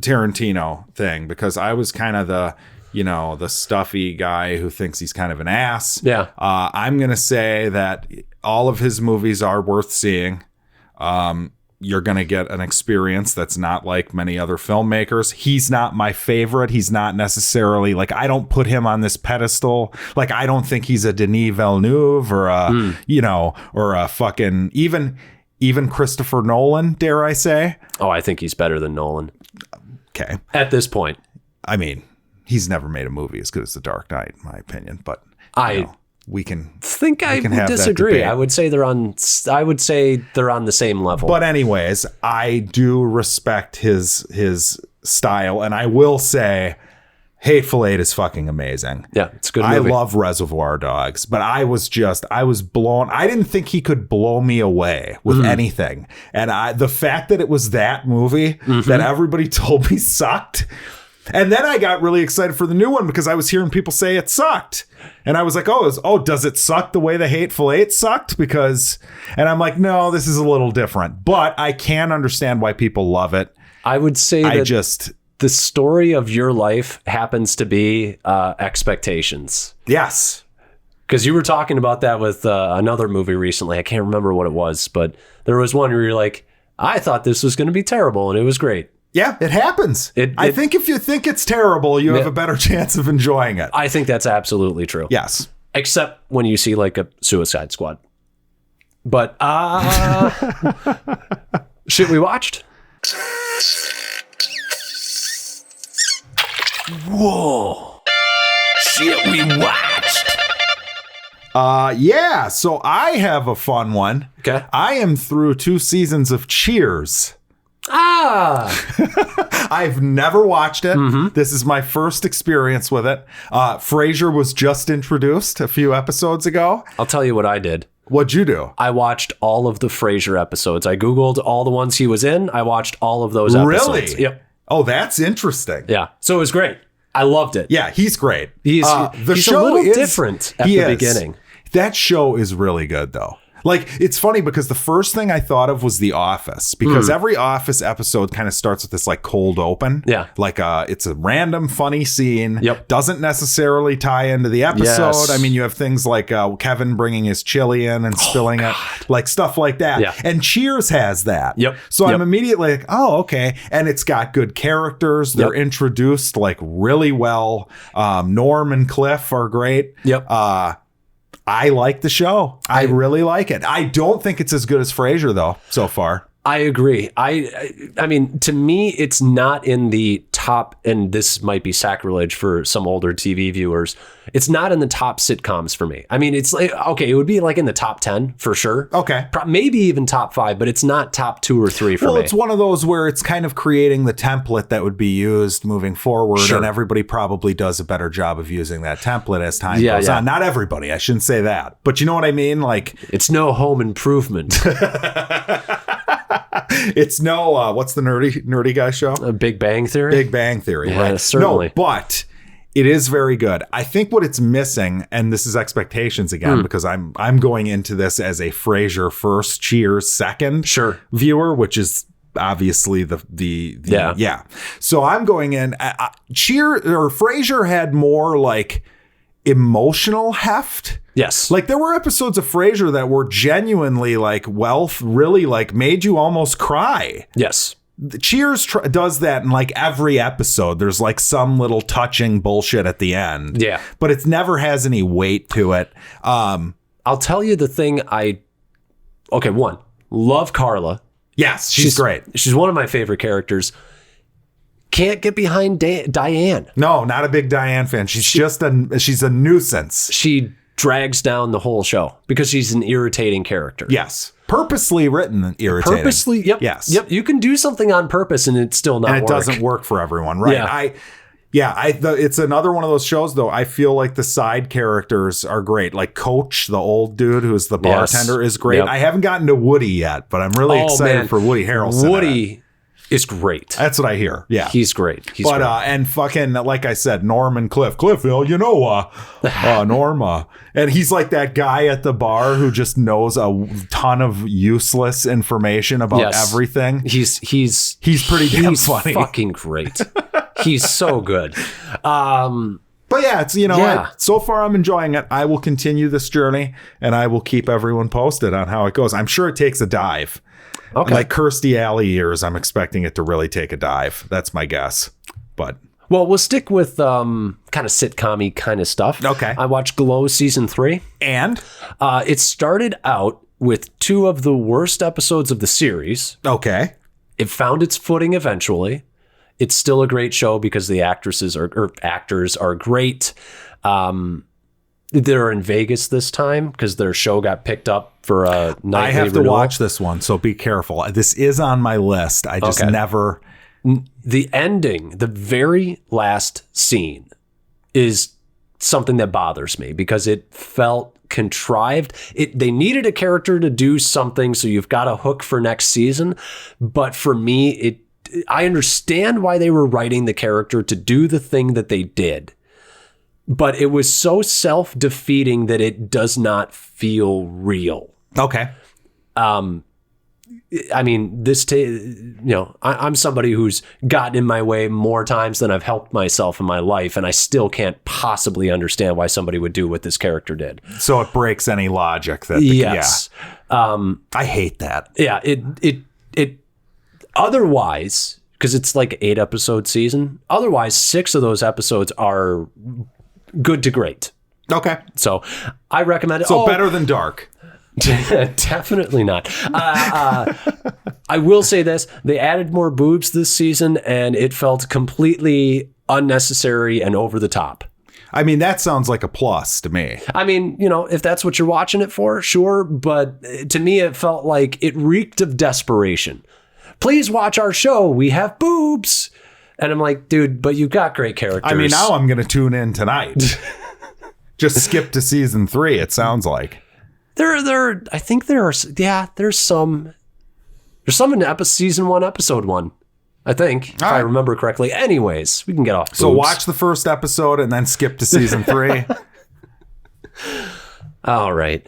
Tarantino thing because I was kind of the stuffy guy who thinks he's kind of an ass. Yeah. I'm going to say that all of his movies are worth seeing. You're going to get an experience that's not like many other filmmakers. He's not my favorite. He's not necessarily like, I don't put him on this pedestal. Like, I don't think he's a Denis Villeneuve or a fucking even Christopher Nolan, dare I say. Oh, I think he's better than Nolan. Okay. At this point. I mean, he's never made a movie as good as The Dark Knight, in my opinion, but we can disagree. I would say they're on the same level. But anyways, I do respect his style, and I will say Hateful Eight is fucking amazing. Yeah, it's a good movie. I love Reservoir Dogs, but I was blown. I didn't think he could blow me away with anything. And the fact that it was that movie that everybody told me sucked. And then I got really excited for the new one because I was hearing people say it sucked. And I was like, does it suck the way the Hateful Eight sucked? And I'm like, no, this is a little different. But I can understand why people love it. I would say the story of your life happens to be expectations. Yes. Because you were talking about that with another movie recently. I can't remember what it was, but there was one where you're like, I thought this was going to be terrible, and it was great. Yeah, it happens. I think if you think it's terrible, you have a better chance of enjoying it. I think that's absolutely true. Yes. Except when you see like a Suicide Squad. But Shit we watched? Whoa. Shit we watched. Yeah, so I have a fun one. Okay. I am through 2 seasons of Cheers. I've never watched it. This is my first experience with it. Frasier was just introduced a few episodes ago. I'll tell you what I did. What'd you do? I watched all of the Frasier episodes. I Googled all the ones he was in. I watched all of those episodes. Really? Yep. Oh, that's interesting. Yeah. So it was great. I loved it. Yeah, he's great. He's show a little is different at the beginning. That show is really good, though. Like, it's funny because the first thing I thought of was The Office, because every Office episode kind of starts with this like cold open. Yeah. Like it's a random funny scene. Yep. Doesn't necessarily tie into the episode. Yes. I mean, you have things like Kevin bringing his chili in and spilling it, like stuff like that. Yeah. And Cheers has that. Yep. So Yep. I'm immediately like, oh, okay. And it's got good characters. They're introduced like really well. Norm and Cliff are great. Yep. I like the show. I really like it. I don't think it's as good as Frasier, though, so far. I agree. I mean, to me, it's not in the top, and this might be sacrilege for some older TV viewers. It's not in the top sitcoms for me. I mean, it's like, okay, it would be like in the top 10 for sure. Okay. Maybe even top 5, but it's not top 2 or 3 for me. Well, it's one of those where it's kind of creating the template that would be used moving forward, Sure. and everybody probably does a better job of using that template as time goes on. Not everybody, I shouldn't say that. But you know what I mean? Like, it's no Home Improvement. it's no, what's the nerdy guy show? A Big Bang Theory? Big Bang Theory, Yeah, right? certainly. No, but it is very good. I think what it's missing, and this is expectations again, because I'm going into this as a Frasier first, Cheers second viewer, which is obviously the yeah. So I'm going in. Frasier had more like emotional heft. Yes. Like there were episodes of Frasier that were genuinely like really like made you almost cry. Yes. Cheers does that in like every episode. There's like some little touching bullshit at the end. Yeah. But it never has any weight to it. I'll tell you the thing one, love Carla. Yes, she's great. She's one of my favorite characters. Can't get behind Diane. No, not a big Diane fan. She's a nuisance. She drags down the whole show because she's an irritating character. Yes. Purposely written and irritating. Purposely, yep. Yes. Yep. You can do something on purpose and it's still not work. And it doesn't work for everyone, right? Yeah. It's another one of those shows, though. I feel like the side characters are great. Like Coach, the old dude who's the bartender, is great. Yep. I haven't gotten to Woody yet, but I'm really excited for Woody Harrelson. Woody is great. That's what I hear. Yeah, he's great. And fucking, like I said, Norm and Cliff, you know, Norma, and he's like that guy at the bar who just knows a ton of useless information about everything. He's pretty damn funny. Fucking great. He's so good. But yeah, it's, so far I'm enjoying it. I will continue this journey and I will keep everyone posted on how it goes. I'm sure it takes a dive. Okay. Like Kirstie Alley years, I'm expecting it to really take a dive. That's my guess. But well, we'll stick with kind of sitcom-y kind of stuff. Okay. I watched Glow season 3. And? It started out with 2 of the worst episodes of the series. Okay. It found its footing eventually. It's still a great show because the actors are great. They're in Vegas this time because their show got picked up for a nightly I have renewal. to watch this one, so be careful. This is on my list. I just never... The ending, the very last scene is something that bothers me because it felt contrived. They needed a character to do something, so you've got a hook for next season. But for me, I understand why they were writing the character to do the thing that they did. But it was so self-defeating that it does not feel real. Okay. I mean, I'm somebody who's gotten in my way more times than I've helped myself in my life, and I still can't possibly understand why somebody would do what this character did. So it breaks any logic. Yes. I hate that. Yeah. It otherwise, because it's like 8-episode season, otherwise 6 of those episodes are good to great. Okay. So I recommend it. So better than Dark. Definitely not. I I will say this. They added more boobs this season, and it felt completely unnecessary and over the top. I mean, that sounds like a plus to me. I mean, you know, if that's what you're watching it for, sure. But to me, it felt like it reeked of desperation. Please watch our show. We have boobs. And I'm like, dude, but you've got great characters. I mean, now I'm going to tune in tonight. Just skip to season 3, it sounds like. I think there's some in season 1, episode 1. I think, if I remember correctly. Anyways, we can get off boobs. So watch the first episode and then skip to season 3. All right.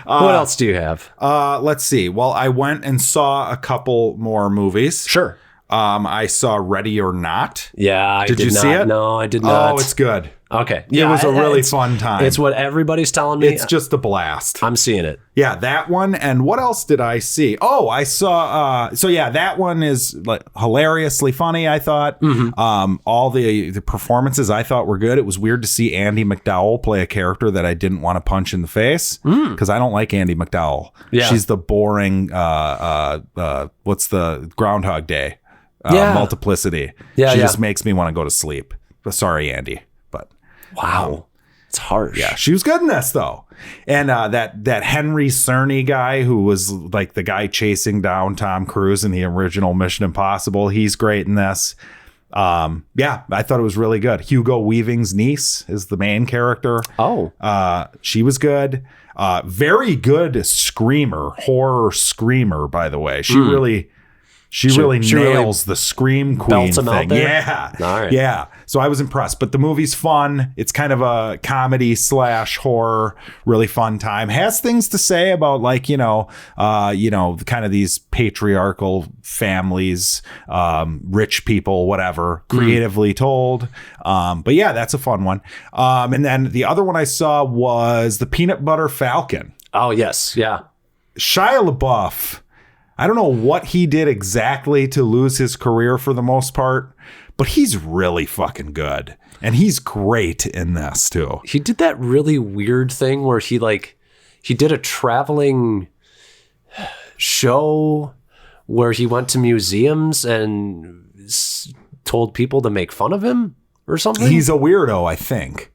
What else do you have? Let's see. Well, I went and saw a couple more movies. Sure. I saw Ready or Not. Yeah, Did you not. see it? No, I did not. Oh, it's good. Okay. It was a really fun time. It's what everybody's telling me. It's just a blast. I'm seeing it. Yeah, that one. And what else did I see? Oh, I saw. That one is like hilariously funny, I thought. Mm-hmm. All the performances I thought were good. It was weird to see Andy McDowell play a character that I didn't want to punch in the face because I don't like Andy McDowell. Yeah. She's the boring. What's the Groundhog Day? Multiplicity. Yeah, she just makes me want to go to sleep. But sorry, Andy. But wow, it's harsh. Yeah, she was good in this though. And that Henry Cerny guy who was like the guy chasing down Tom Cruise in the original Mission Impossible, he's great in this. I thought it was really good. Hugo Weaving's niece is the main character. Oh, she was good. Very good horror screamer. By the way, she really. She really nails the Scream Queen thing. Yeah. All right. Yeah. So I was impressed. But the movie's fun. It's kind of a comedy / horror, really fun time. Has things to say about kind of these patriarchal families, rich people, whatever, creatively told. But yeah, that's a fun one. And then the other one I saw was the Peanut Butter Falcon. Oh, yes. Yeah. Shia LaBeouf. I don't know what he did exactly to lose his career for the most part, but he's really fucking good. And he's great in this too. He did that really weird thing where he did a traveling show where he went to museums and told people to make fun of him or something. He's a weirdo, I think.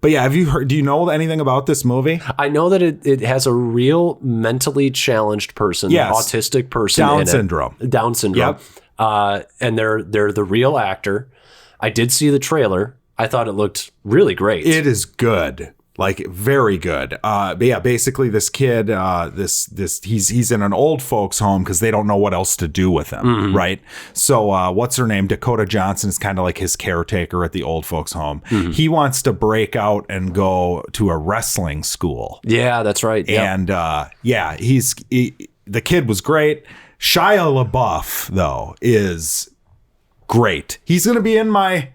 But yeah, have you heard? Do you know anything about this movie? I know that it has a real mentally challenged person, autistic person, Down syndrome. Yep. And they're the real actor. I did see the trailer. I thought it looked really great. It is good. Like very good. But yeah, basically this kid, he's in an old folks home because they don't know what else to do with him, right? So what's her name? Dakota Johnson is kind of like his caretaker at the old folks home. He wants to break out and go to a wrestling school. Yeah, that's right. Yep. And the kid was great. Shia LaBeouf though is great. He's going to be in my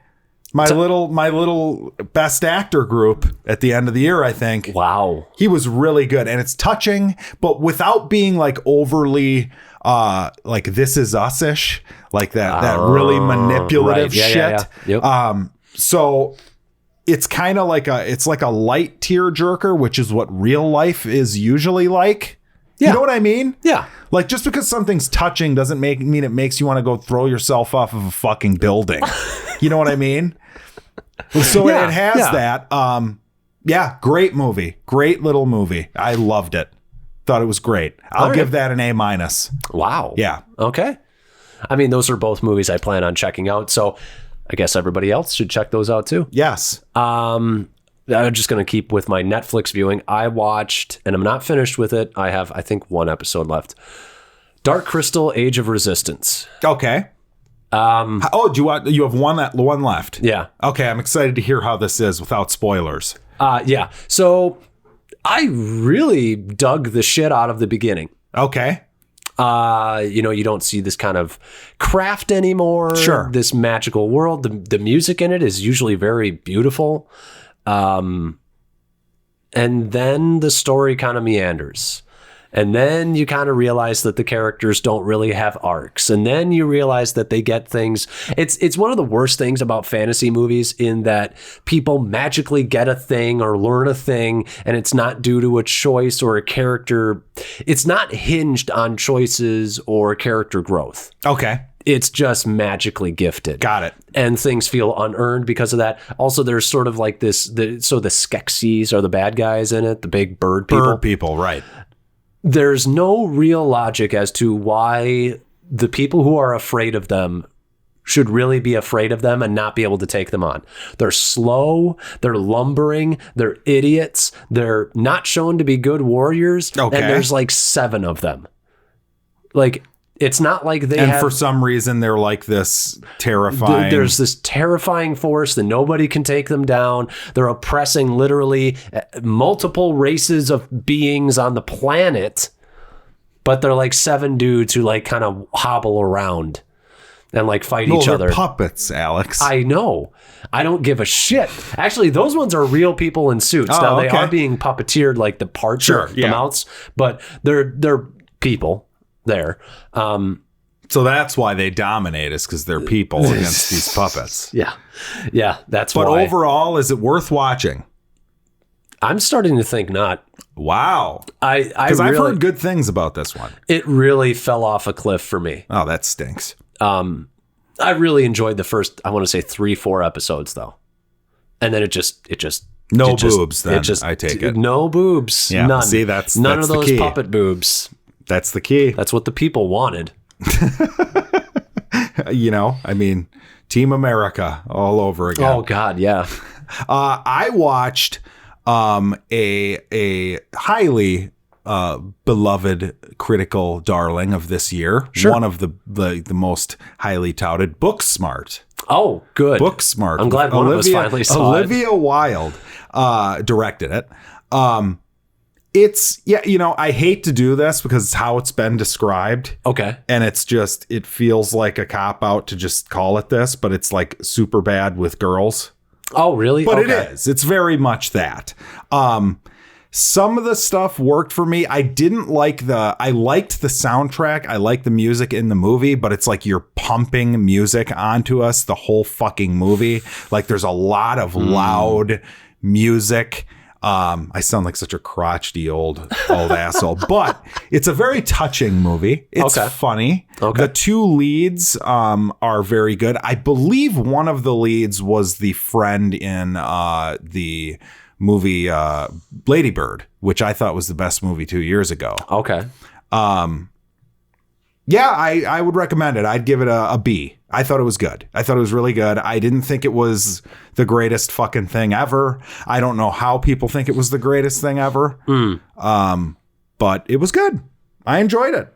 little best actor group at the end of the year, I think. Wow. He was really good. And it's touching, but without being like overly like This Is Us-ish, like that really manipulative shit. Yeah. Yep. So it's kind of like a light tearjerker, which is what real life is usually like. Yeah. You know what I mean? Yeah. Like just because something's touching doesn't mean it makes you want to go throw yourself off of a fucking building. You know what I mean? So it has that. Great movie. Great little movie. I loved it. Thought it was great. I'll give that an A-. Wow. Yeah. Okay. I mean, those are both movies I plan on checking out. So I guess everybody else should check those out too. Yes. I'm just going to keep with my Netflix viewing. I watched, and I'm not finished with it. I have, I think, one episode left. Dark Crystal: Age of Resistance. Okay. You have one left? Yeah. Okay, I'm excited to hear how this is without spoilers. Yeah. So I really dug the shit out of the beginning. Okay. You don't see this kind of craft anymore. Sure. This magical world. The music in it is usually very beautiful. And then the story kind of meanders. And then you kind of realize that the characters don't really have arcs. And then you realize that they get things. It's one of the worst things about fantasy movies in that people magically get a thing or learn a thing, and it's not due to a choice or a character. It's not hinged on choices or character growth. Okay. It's just magically gifted. Got it. And things feel unearned because of that. Also, there's sort of like this. The Skeksis are the bad guys in it, the big bird people. Bird people, right. There's no real logic as to why the people who are afraid of them should really be afraid of them and not be able to take them on. They're slow, they're lumbering, they're idiots, they're not shown to be good warriors, Okay. and there's like 7 of them. Like, it's not like they And have... for some reason, they're like this terrifying... There's this terrifying force that nobody can take them down. They're oppressing literally multiple races of beings on the planet, but they're like 7 dudes who like kind of hobble around and like fight each they're other. Puppets, Alex. I know. I don't give a shit. Actually, those ones are real people in suits. Oh, now they okay. are being puppeteered, like the parts of the mouths, but they're people there. So that's why they dominate, is because they're people against these puppets. Yeah, that's But why. overall, is it worth watching? I'm starting to think not. Wow. Because I've heard good things about this one. It really fell off a cliff for me. Oh, that stinks. I really enjoyed the first, I want to say 3-4 episodes though. And then it just No it just- boobs, then, it just, I take it. No boobs. Yeah, None. see, that's None of the those key. puppet boobs. That's the key. That's what the people wanted. You know, I mean, Team America all over again. Oh God, yeah. I watched a highly beloved critical darling of this year. Sure. One of the most highly touted, Booksmart. Oh, good. Booksmart. I'm glad one of us finally saw it. Olivia Wilde directed it. It's, yeah, you know, I hate to do this because it's how it's been described. Okay. And it's just, it feels like a cop out to just call it this, but it's like super bad with girls. Oh, really? But Okay. it is. It's very much that. Some of the stuff worked for me. I liked the soundtrack. I liked the music in the movie, but it's like you're pumping music onto us the whole fucking movie. Like there's a lot of loud music. I sound like such a crotchety old asshole, but it's a very touching movie. It's funny. Okay. The 2 leads are very good. I believe one of the leads was the friend in the movie Lady Bird, which I thought was the best movie 2 years ago. Okay. Yeah, I would recommend it. I'd give it a B. I thought it was good. I thought it was really good. I didn't think it was the greatest fucking thing ever. I don't know how people think it was the greatest thing ever. But it was good. I enjoyed it.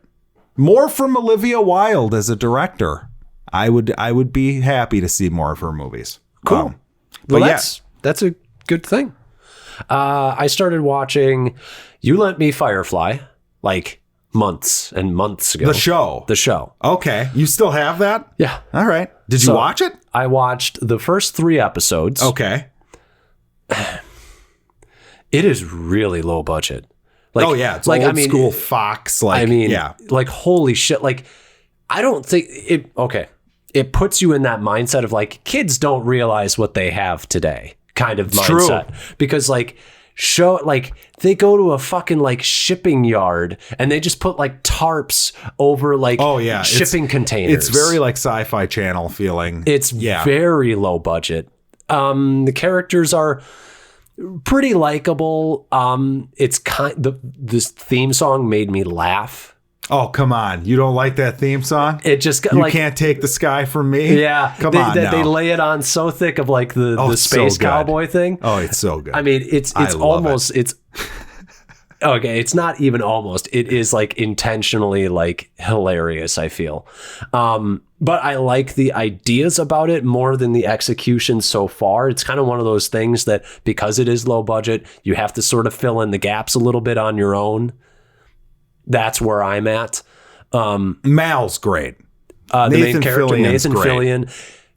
More from Olivia Wilde as a director. I would be happy to see more of her movies. Cool. But Well, that's a good thing. I started watching You Lent Me Firefly like months and months ago. The show. Okay. You still have that? Yeah. All right. Did you watch it? I watched the first 3 episodes. Okay. It is really low budget. Like, oh yeah, it's like old school Fox. Like, yeah, like holy shit. Like, I don't think it. Okay, it puts you in that mindset of like kids don't realize what they have today, kind of mindset. True. Because like they go to a fucking like shipping yard and they just put like tarps over like shipping containers. It's very like Sci-Fi Channel feeling. It's very low budget. The characters are pretty likable. It's this theme song made me laugh. Oh, come on. You don't like that theme song? It just You can't take the sky from me? Yeah. Come on now. They lay it on so thick of like the space cowboy thing. Oh, it's so good. I mean, it's almost okay, it's not even almost. It is like intentionally like hilarious, I feel. But I like the ideas about it more than the execution so far. It's kind of one of those things that because it is low budget, you have to sort of fill in the gaps a little bit on your own. That's where I'm at. Mal's great. The main character, Nathan Fillion.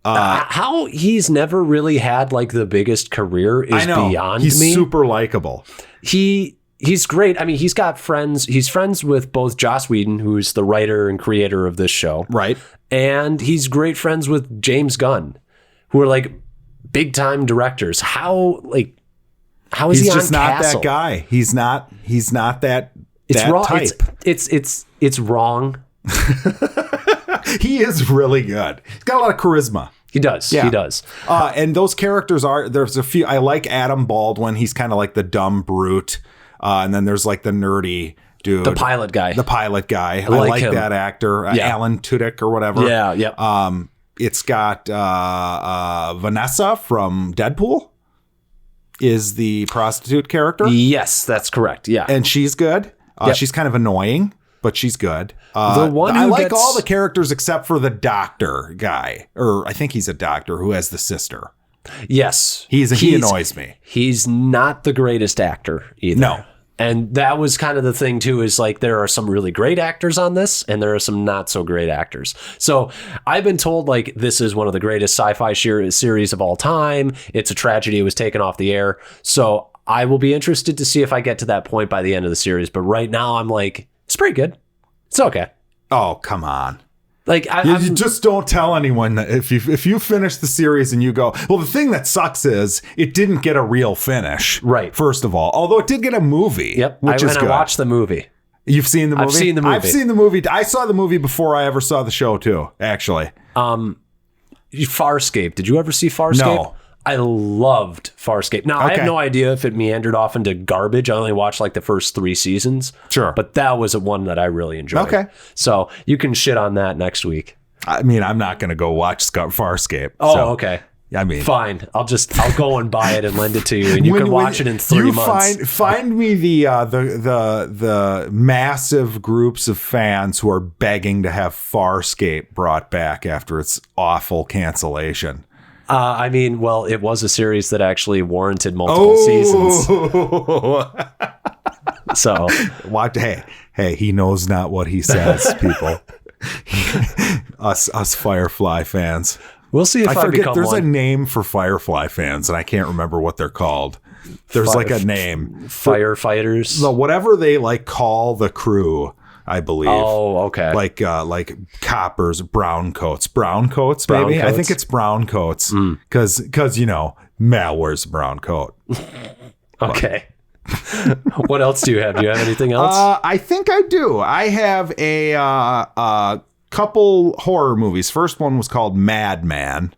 How he's never really had like the biggest career is beyond me. He's super likable. He he's great. I mean, he's got friends. He's friends with both Joss Whedon, who's the writer and creator of this show. Right. And he's great friends with James Gunn, who are like big time directors. How is he's he on just not Castle? that guy. He's not that It's that wrong. type. It's wrong. He is really good. He's got a lot of charisma. He does. Yeah. He does. And those characters there's a few. I like Adam Baldwin. He's kind of like the dumb brute. And then there's like the nerdy dude. The pilot guy. I like like him. that actor. Alan Tudyk or whatever. Yeah. Yeah. It's got Vanessa from Deadpool is the prostitute character. Yes, that's correct. Yeah. And she's good. Yep. She's kind of annoying, but she's good. The one I who like gets- all the characters except for the doctor guy, or I think he's a doctor who has the sister. Yes. He annoys me. He's not the greatest actor either. No. And that was kind of the thing too, is like there are some really great actors on this and there are some not so great actors. So I've been told like this is one of the greatest sci-fi series of all time. It's a tragedy it was taken off the air. So I will be interested to see if I get to that point by the end of the series. But right now I'm like, it's pretty good. It's okay. Oh, come on. Like You just don't tell anyone that if you finish the series and you go, well, the thing that sucks is it didn't get a real finish. Right. First of all, although it did get a movie. Yep. Which is good. I watched the movie. You've seen the movie? I've seen the movie. I've seen the movie. I saw the movie before I ever saw the show too, actually. Farscape. Did you ever see Farscape? No. I loved Farscape. Now, I Okay. have no idea if it meandered off into garbage. I only watched like the first 3 seasons. Sure. But that was one that I really enjoyed. Okay. So you can shit on that next week. I mean, I'm not going to go watch Farscape. Oh, so, okay. I mean, Fine. I'll go and buy it and lend it to you, and you can watch it in 3 months. Find me the massive groups of fans who are begging to have Farscape brought back after its awful cancellation. I mean, well, it was a series that actually warranted multiple seasons. So What? Hey, he knows not what he says, people. us Firefly fans. we'll see if I forget. become There's a one. name for Firefly fans, and I can't remember what they're called. There's like a name. Firefighters. Whatever they like call the crew, I believe. Oh, okay. Like coppers, brown coats, maybe. Brown I coats? think it's brown coats because Mal wears a brown coat. Okay. What else do you have? Do you have anything else? I think I do. I have a couple horror movies. First one was called Madman.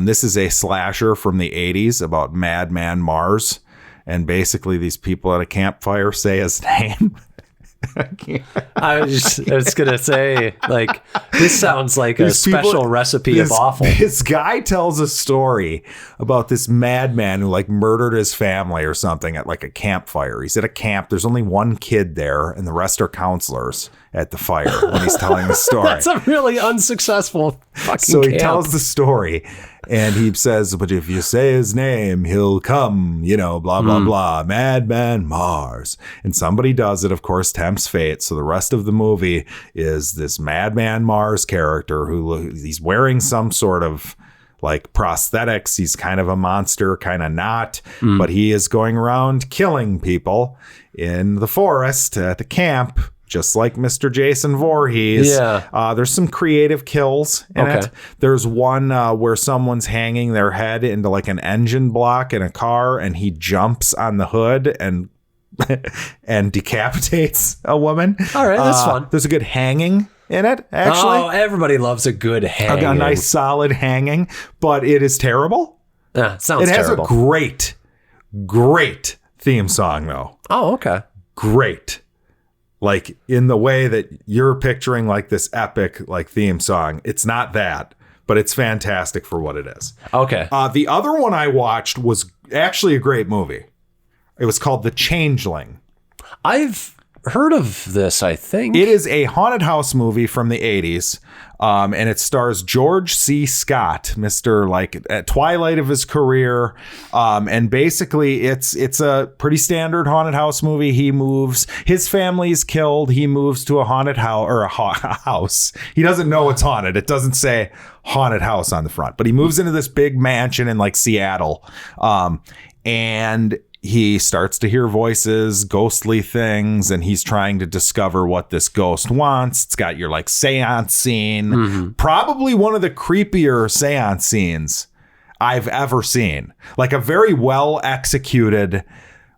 This is a slasher from the 80s about Madman Mars. And basically these people at a campfire say his name. I was going to say, like, this sounds like a These people- special recipe of awful. This guy tells a story about this madman who like murdered his family or something at like a campfire. He's at a camp. There's only one kid there and the rest are counselors at the fire when he's telling the story. That's a really unsuccessful fucking So he camp. tells the story and he says, but if you say his name, he'll come, blah, blah, blah, Madman Mars. And somebody does it, of course, tempts fate. So the rest of the movie is this Madman Mars character he's wearing some sort of like prosthetics. He's kind of a monster, kind of not, but he is going around killing people in the forest at the camp. Just like Mr. Jason Voorhees. Yeah. There's some creative kills in Okay. it. There's one where someone's hanging their head into like an engine block in a car and he jumps on the hood and decapitates a woman. All right, that's fun. There's a good hanging in it, actually. Oh, everybody loves a good hanging. A nice solid hanging, but it is terrible. Sounds It has terrible. a great theme song, though. Oh, okay. Great. Like in the way that you're picturing like this epic like theme song. It's not that, but it's fantastic for what it is. Okay. The other one I watched was actually a great movie. It was called The Changeling. I've heard of this, I think. It is a haunted house movie from the 80s. And it stars George C. Scott, Mr. like at twilight of his career. And basically it's a pretty standard haunted house movie. He moves, his family's killed. He moves to a haunted house or a house. He doesn't know it's haunted. It doesn't say haunted house on the front, but he moves into this big mansion in like Seattle. And he starts to hear voices, ghostly things, and he's trying to discover what this ghost wants. It's got your like seance scene, probably one of the creepier seance scenes I've ever seen. Like a very well executed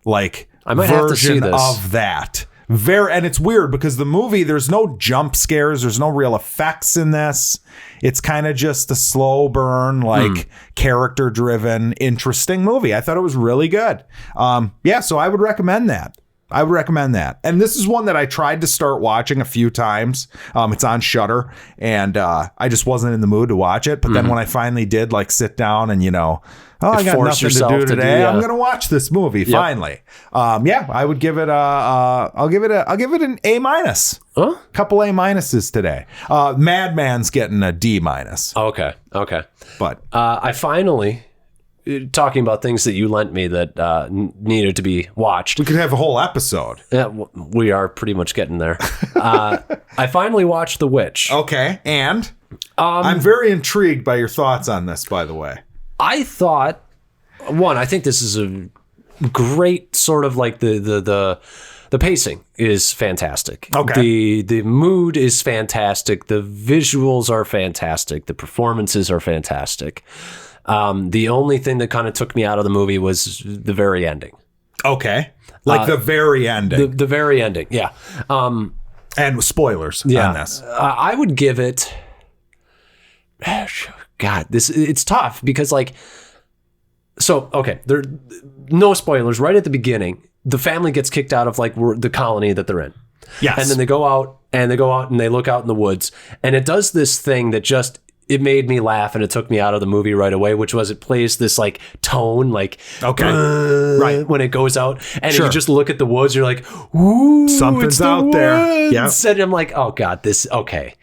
like I might have to see version this. of that. And it's weird because the movie, there's no jump scares, there's no real effects in this. It's kind of just a slow burn, like character driven, interesting movie. I thought it was really good. So I would recommend that. And this is one that I tried to start watching a few times. It's on Shudder, and I just wasn't in the mood to watch it. But then when I finally did, like, sit down and, I got nothing to do today. I'm gonna watch this movie finally. I would give it I'll give it an A-. Huh? Couple A- today. Madman's getting a D-. Okay. But I finally, talking about things that you lent me that needed to be watched. we could have a whole episode. Yeah, we are pretty much getting there. I finally watched The Witch. Okay, and I'm very intrigued by your thoughts on this, by the way. I thought, I think this is a great sort of like the pacing is fantastic. Okay. The mood is fantastic. The visuals are fantastic. The performances are fantastic. The only thing that kind of took me out of the movie was the very ending. Okay. Like the very ending. The very ending, yeah. And spoilers on this. I would give it... God, it's tough because there no spoilers. Right at the beginning, the family gets kicked out of the colony that they're in. Yes. And then they go out and they look out in the woods, and it does this thing that just, it made me laugh, and it took me out of the movie right away, which was it plays this like tone, like, okay, right, when it goes out, and Sure. you just look at the woods, you're like, ooh, something's it's the out there. woods. Yeah. And I'm like, oh God, this, okay.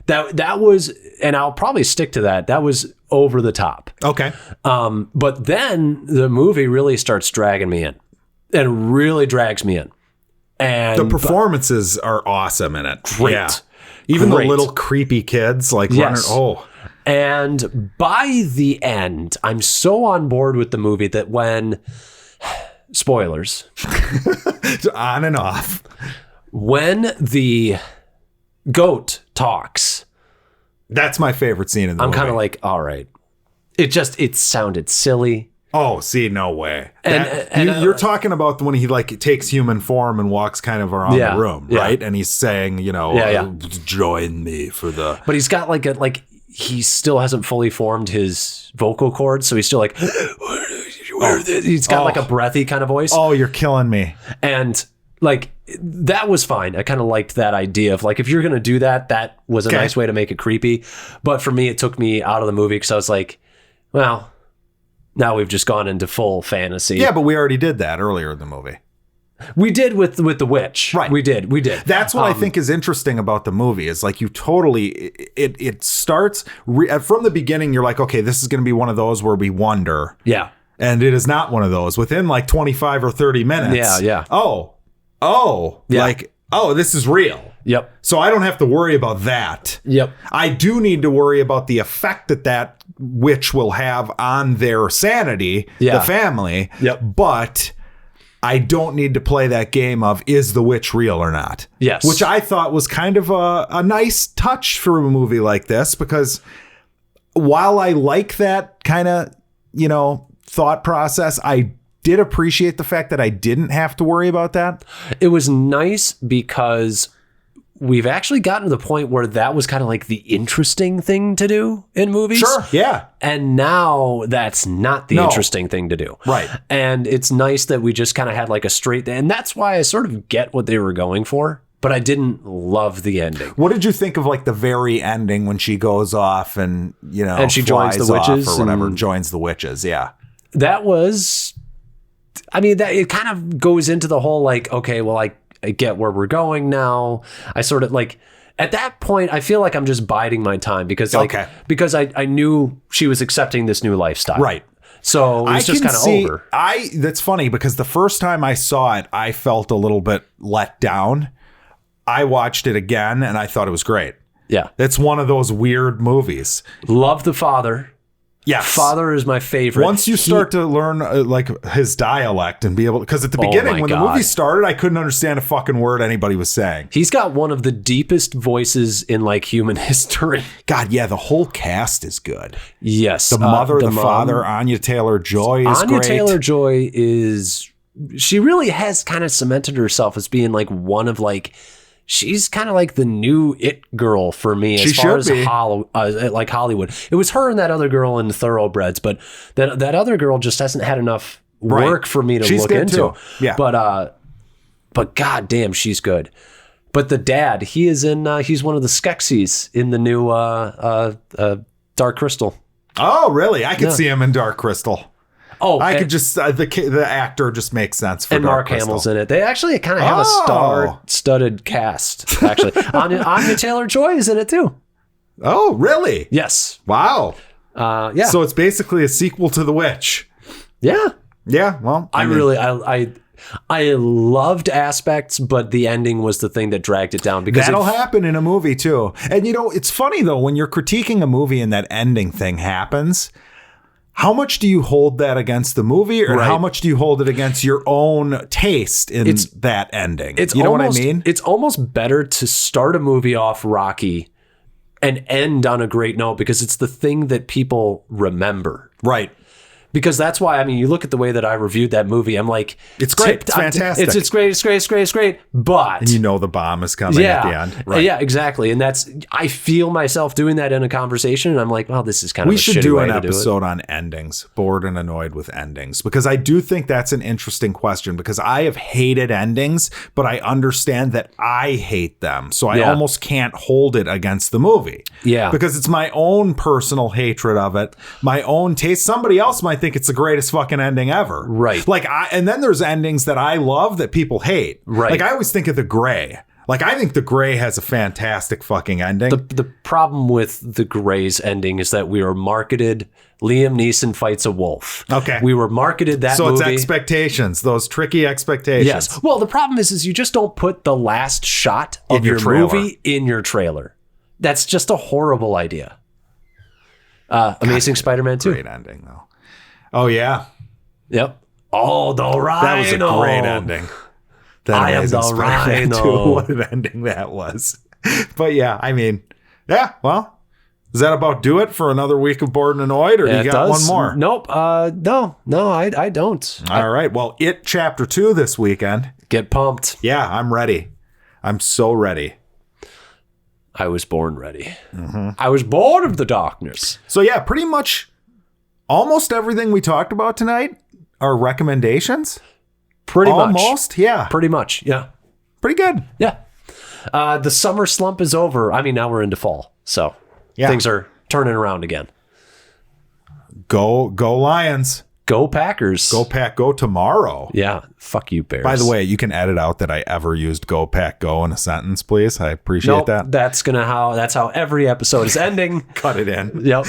That was, and I'll probably stick to that. That was over the top. Okay. But then the movie really starts dragging me in, and really drags me in. And the performances are awesome in it. Great. Yeah. Even Great. the little creepy kids Yes. running. Oh. And by the end, I'm so on board with the movie that when, spoilers, On and off. when the goat talks, That's my favorite scene in the I'm movie. kind of like, all right. It sounded silly. Oh, see, no way. And You're talking about when he takes human form and walks kind of around Yeah, the room, yeah. right? And he's saying, join me for the... But he's got he still hasn't fully formed his vocal cords, so he's still like, he's got like a breathy kind of voice. Oh, you're killing me. And that was fine. I kind of liked that idea of if you're going to do that, that was a nice way to make it creepy. But for me, it took me out of the movie because I was like, well, now we've just gone into full fantasy. Yeah, but we already did that earlier in the movie. We did with The Witch. Right. We did. That's what I think is interesting about the movie is you totally, it starts from the beginning. You're like, okay, this is going to be one of those where we wonder. Yeah. And it is not one of those within 25 or 30 minutes. Yeah. Yeah. This is real. Yep. So I don't have to worry about that. Yep. I do need to worry about the effect that witch will have on their sanity, Yeah. the family. Yep. But I don't need to play that game of, is the witch real or not? Yes. Which I thought was kind of a nice touch for a movie like this, because while I like that kind of, thought process, I did appreciate the fact that I didn't have to worry about that. It was nice because we've actually gotten to the point where that was kind of the interesting thing to do in movies. Sure. Yeah. And now that's not the interesting thing to do. Right. And it's nice that we just kind of had a straight, and that's why I sort of get what they were going for, but I didn't love the ending. What did you think of the very ending when she goes off and, and she joins the witches or whatever, joins the witches. Yeah. That was, that it kind of goes into the whole okay, well, I get where we're going now. I sort of at that point, I feel like I'm just biding my time because because I knew she was accepting this new lifestyle. Right. So it was just kind of over. That's funny because the first time I saw it, I felt a little bit let down. I watched it again and I thought it was great. Yeah. It's one of those weird movies. Love the father. Yes. Father is my favorite. Once you start to learn like his dialect and be able, because at the beginning when the movie started, I couldn't understand a fucking word anybody was saying. He's got one of the deepest voices in like human history. God, yeah, the whole cast is good. Yes, the mother, the mom, father, Anya Taylor-Joy is Anya great. Taylor-Joy is. She really has kind of cemented herself as being like one of like. She's kind of like the new it girl for me as far as like Hollywood. It was her and that other girl in Thoroughbreds, but that other girl just hasn't had enough work for me to look into. Too. Yeah, but goddamn, she's good. But the dad, he's one of the Skeksis in the new Dark Crystal. Oh, really? I could see him in Dark Crystal. Oh, I could just the actor just makes sense for and Dark Mark Crystal. Hamill's in it. They actually kind of have a star-studded cast. Actually, Anya Taylor-Joy is in it too. Oh, really? Yes. Wow. Yeah. So it's basically a sequel to The Witch. Yeah. Yeah. Well, I loved aspects, but the ending was the thing that dragged it down because that'll happen in a movie too. And it's funny though when you're critiquing a movie and that ending thing happens. How much do you hold that against the movie, or how much do you hold it against your own taste in that ending? You know what I mean? It's almost better to start a movie off rocky and end on a great note because it's the thing that people remember. Right. Because that's why, I mean, you look at the way that I reviewed that movie, I'm like... It's great. It's fantastic. It's great. But... And the bomb is coming at the end. Right. Yeah, exactly. And I feel myself doing that in a conversation, and I'm like, well, this is kind of a shitty way to do it. We should do an episode on endings, bored and annoyed with endings, because I do think that's an interesting question, because I have hated endings, but I understand that I hate them. So I almost can't hold it against the movie. Yeah. Because it's my own personal hatred of it, my own taste. Somebody else might think it's the greatest fucking ending ever. Right. Like and then there's endings that I love that people hate. Right. Like I always think of The Grey. Like I think The Grey has a fantastic fucking ending. The problem with The Grey's ending is that we were marketed Liam Neeson fights a wolf. Okay. We were marketed that movie. So it's expectations, those tricky expectations. Yes. Well, the problem is you just don't put the last shot of your movie in your trailer. That's just a horrible idea. Amazing Spider-Man 2. Great ending though. Oh, yeah. Yep. Oh, the Rhino. That was a great ending. I am the Rhino. What an ending that was. But yeah, I mean, yeah, well, does that about do it for another week of Bored and Annoyed, or do you got one more? Nope. No, I don't. All right. Well, It Chapter 2 this weekend. Get pumped. Yeah, I'm ready. I'm so ready. I was born ready. Mm-hmm. I was born of the darkness. So yeah, pretty much almost everything we talked about tonight are recommendations. Pretty much. Almost, yeah. Pretty much, yeah. Pretty good. Yeah. The summer slump is over. I mean, now we're into fall, so things are turning around again. Go Lions. Go Packers. Go Pack Go tomorrow. Yeah. Fuck you, Bears. By the way, you can edit out that I ever used Go Pack Go in a sentence, please. I appreciate that. That's how every episode is ending. Cut it in. Yep.